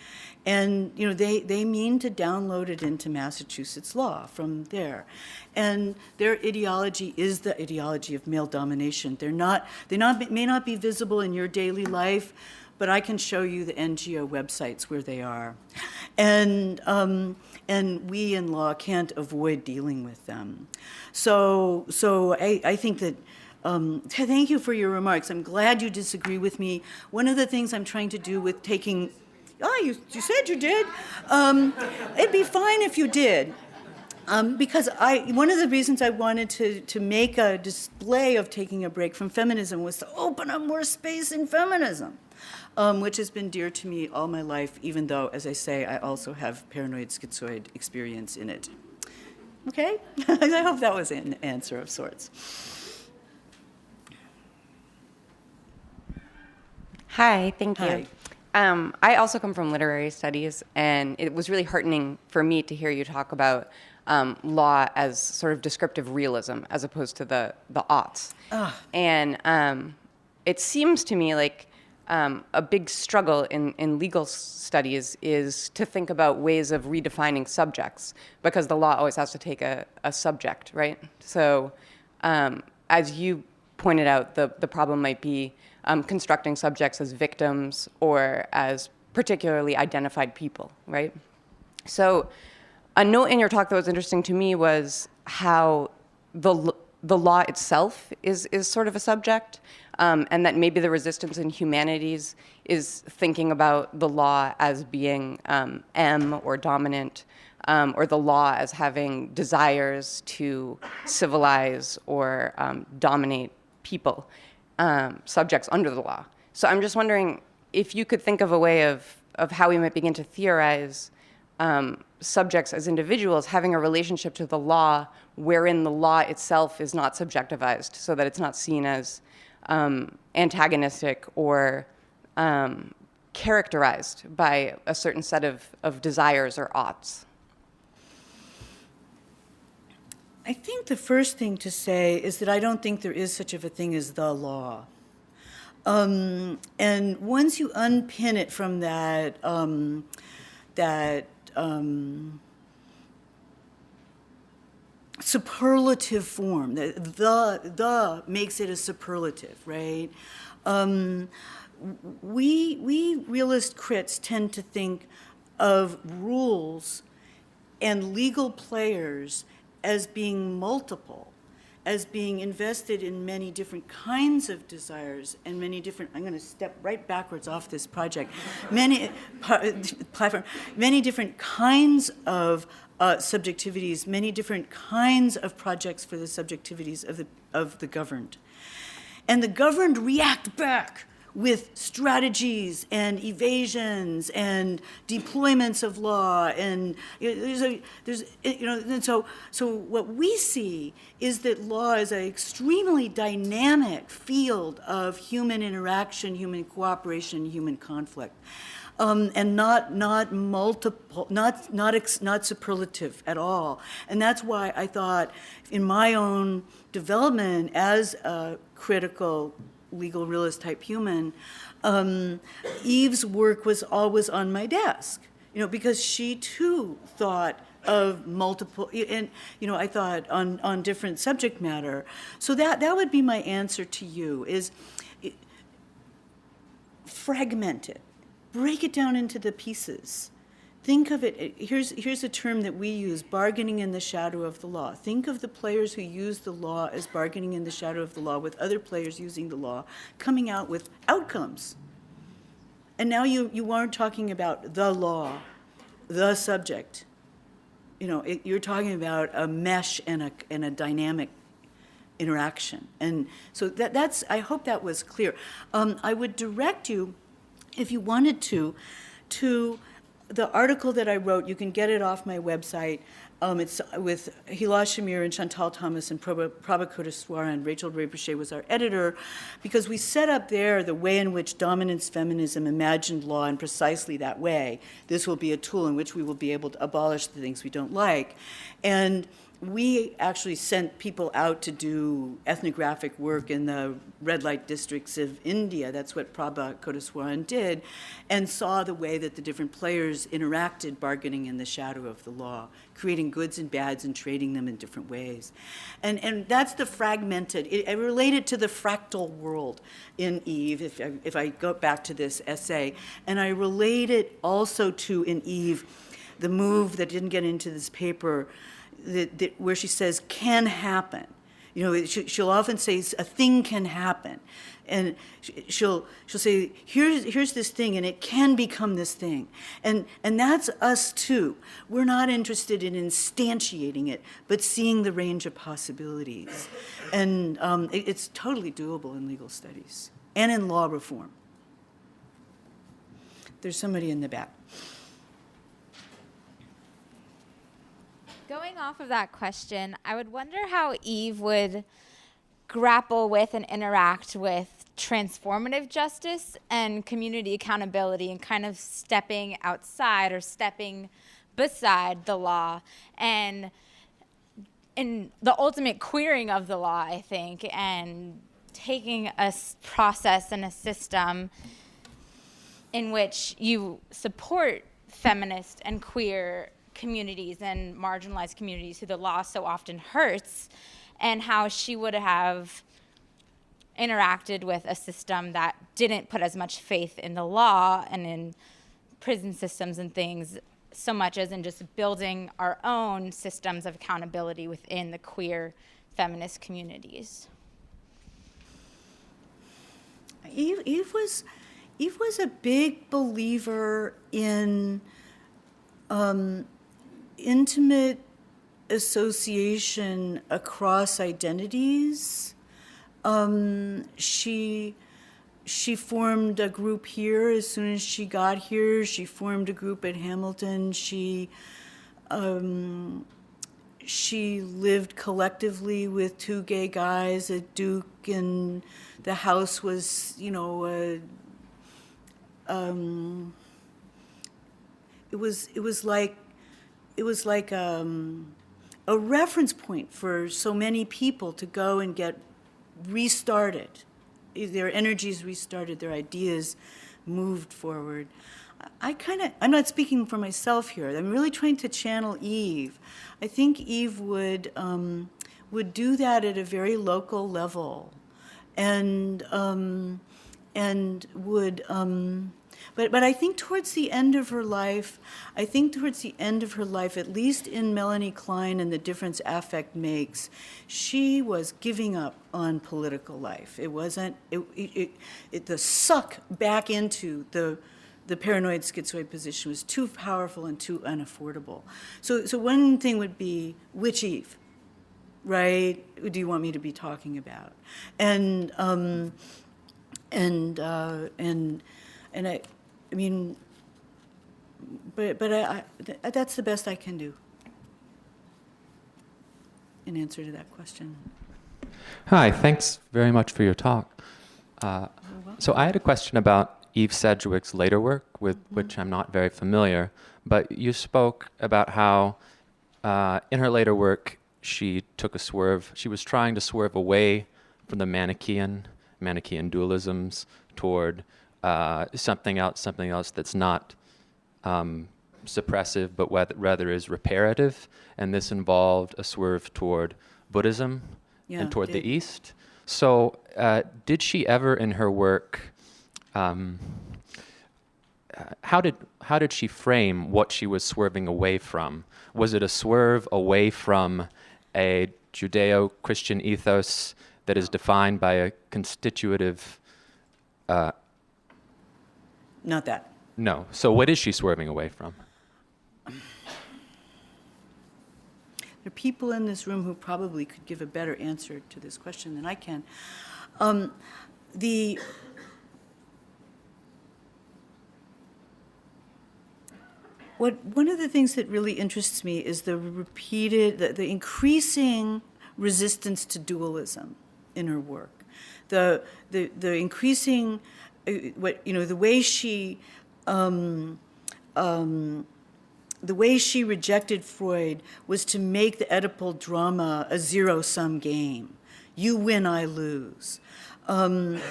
and they mean to download it into Massachusetts law from there, and their ideology is the ideology of male domination. They may not be visible in your daily life, but I can show you the NGO websites where they are. And we in law can't avoid dealing with them. So I think that, thank you for your remarks. I'm glad you disagree with me. One of the things I'm trying to do with taking, you said you did. It'd be fine if you did. Because one of the reasons I wanted to make a display of taking a break from feminism was to open up more space in feminism. Which has been dear to me all my life, even though, as I say, I also have paranoid schizoid experience in it. Okay? I hope that was an answer of sorts. Hi, thank you. Hi. I also come from literary studies, and it was really heartening for me to hear you talk about law as sort of descriptive realism as opposed to the aughts. And it seems to me like a big struggle in legal studies is to think about ways of redefining subjects, because the law always has to take a subject, right? So as you pointed out, the problem might be constructing subjects as victims or as particularly identified people, right? So a note in your talk that was interesting to me was how the law itself is sort of a subject, and that maybe the resistance in humanities is thinking about the law as being M or dominant, or the law as having desires to civilize or dominate people, subjects under the law. So I'm just wondering if you could think of a way of how we might begin to theorize subjects as individuals having a relationship to the law wherein the law itself is not subjectivized, so that it's not seen as antagonistic or characterized by a certain set of desires or oughts. I think the first thing to say is that I don't think there is such a thing as the law. And once you unpin it from that superlative form, the makes it a superlative, right? We realist crits tend to think of rules and legal players as being multiple, as being invested in many different kinds of desires and many different, I'm going to step right backwards off this project, many different kinds of subjectivities, many different kinds of projects for the subjectivities of the governed. And the governed react back with strategies and evasions and deployments of law, and so what we see is that law is an extremely dynamic field of human interaction, human cooperation, human conflict, and not multiple, not superlative at all. And that's why I thought, in my own development as a critical legal realist type human, Eve's work was always on my desk, because she too thought of multiple, and I thought on different subject matter. So that would be my answer to you, is fragment it, break it down into the pieces. Think of it, here's a term that we use, bargaining in the shadow of the law. Think of the players who use the law as bargaining in the shadow of the law with other players using the law, coming out with outcomes. And now you aren't talking about the law, the subject. You're talking about a mesh and a dynamic interaction. And so that's, I hope that was clear. I would direct you, if you wanted to the article that I wrote. You can get it off my website. It's with Hila Shamir and Chantal Thomas and Prabha Koteswara, and Rachel Ray-Brochet was our editor, because we set up there the way in which dominance feminism imagined law in precisely that way. This will be a tool in which we will be able to abolish the things we don't like. And we actually sent people out to do ethnographic work in the red light districts of India. That's what Prabha Koteswaran did, and saw the way that the different players interacted, bargaining in the shadow of the law, creating goods and bads and trading them in different ways. And that's the fragmented, I relate it to the fractal world in Eve, if I go back to this essay, and I relate it also to, in Eve, the move that didn't get into this paper, where she says can happen. She'll often say a thing can happen, and she'll say here's this thing, and it can become this thing, and that's us too. We're not interested in instantiating it, but seeing the range of possibilities, and it's totally doable in legal studies and in law reform. There's somebody in the back. Going off of that question, I would wonder how Eve would grapple with and interact with transformative justice and community accountability and kind of stepping outside or stepping beside the law and in the ultimate queering of the law, I think, and taking a process and a system in which you support feminist and queer communities and marginalized communities who the law so often hurts, and how she would have interacted with a system that didn't put as much faith in the law and in prison systems and things so much as in just building our own systems of accountability within the queer feminist communities. Eve was a big believer in intimate association across identities. She formed a group here as soon as she got here. She formed a group at Hamilton. She lived collectively with two gay guys at Duke, and the house was, it was like a reference point for so many people to go and get restarted, their energies restarted, their ideas moved forward. I'm not speaking for myself here. I'm really trying to channel Eve. I think Eve would do that at a very local level, and would. But I think towards the end of her life, at least in Melanie Klein and the Difference Affect Makes, she was giving up on political life. It wasn't, the suck back into the paranoid schizoid position was too powerful and too unaffordable. So one thing would be, which Eve, right, do you want me to be talking about? And I mean, but that's the best I can do in answer to that question. Hi, thanks very much for your talk. So I had a question about Eve Sedgwick's later work, with which I'm not very familiar, but you spoke about how in her later work she took a swerve. She was trying to swerve away from the Manichaean dualisms toward something else that's not suppressive, but rather is reparative. And this involved a swerve toward Buddhism and toward the East. So did she ever in her work, how did she frame what she was swerving away from? Was it a swerve away from a Judeo-Christian ethos that is defined by a constitutive Not that. No. So what is she swerving away from? There are people in this room who probably could give a better answer to this question than I can. One of the things that really interests me is the increasing resistance to dualism in her work. The increasing the way she rejected Freud was to make the Oedipal drama a zero-sum game. You win, I lose. I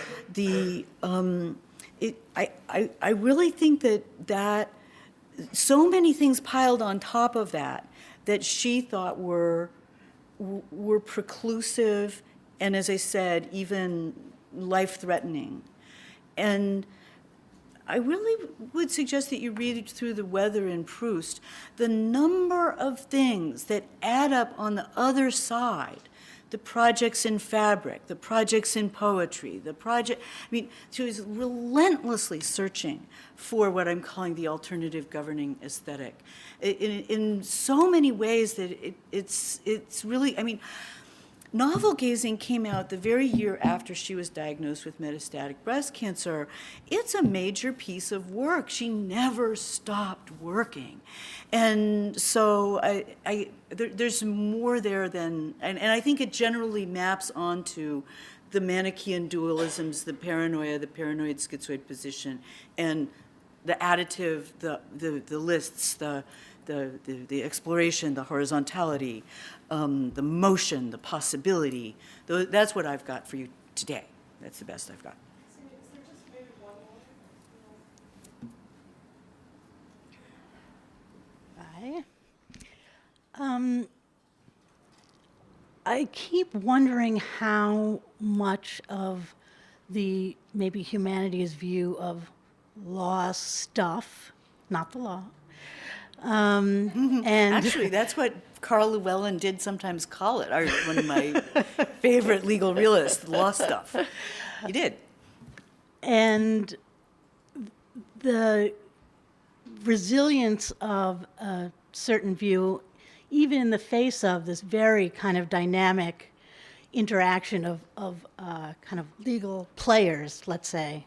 really think that so many things piled on top of that she thought were preclusive and, as I said, even life-threatening. And I really would suggest that you read through The Weather in Proust. The number of things that add up on the other side, the projects in fabric, the projects in poetry, she was relentlessly searching for what I'm calling the alternative governing aesthetic. In so many ways that it's really, Novel Gazing came out the very year after she was diagnosed with metastatic breast cancer. It's a major piece of work. She never stopped working. And so there's more there than, and I think it generally maps onto the Manichaean dualisms, the paranoia, the paranoid schizoid position, and the additive, the lists, the exploration, the horizontality, the motion, the possibility. That's what I've got for you today. That's the best I've got. I keep wondering how much of the maybe humanities view of law stuff, not the law, and Actually, that's what Carl Llewellyn did sometimes call it. One of my favorite legal realists, law stuff. He did. and the resilience of a certain view, even in the face of this very kind of dynamic interaction of kind of legal players, let's say.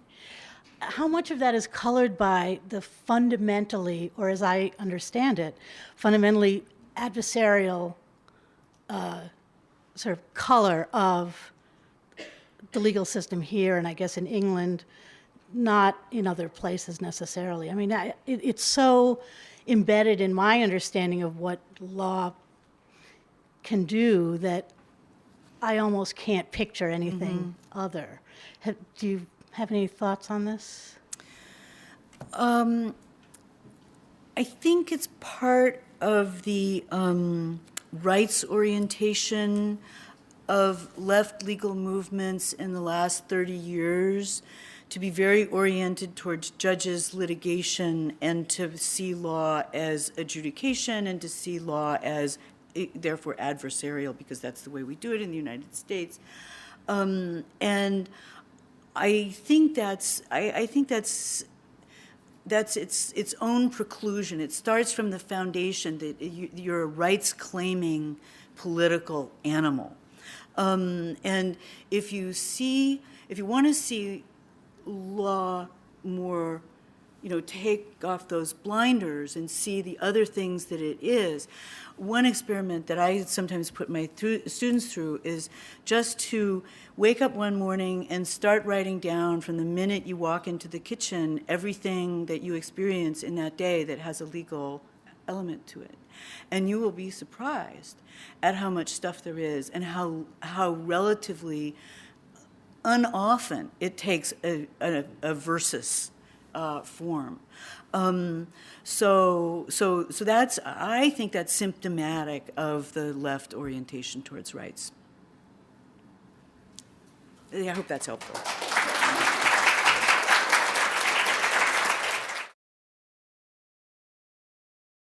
How much of that is colored by the fundamentally, or as I understand it, fundamentally adversarial sort of color of the legal system here, and I guess in England, not in other places necessarily. I mean, it's so embedded in my understanding of what law can do that I almost can't picture anything other. Do you have any thoughts on this? I think it's part of the rights orientation of left legal movements in the last 30 years to be very oriented towards judges, litigation, and to see law as adjudication and to see law as therefore adversarial, because that's the way we do it in the United States. And I think that's its own preclusion. It starts from the foundation that you're a rights-claiming political animal. And if you want to see law more, take off those blinders and see the other things that it is, one experiment that I sometimes put my students through is just to wake up one morning and start writing down from the minute you walk into the kitchen everything that you experience in that day that has a legal element to it. And you will be surprised at how much stuff there is and how relatively unoften it takes a versus form. So that's, I think that's symptomatic of the left orientation towards rights. I hope that's helpful.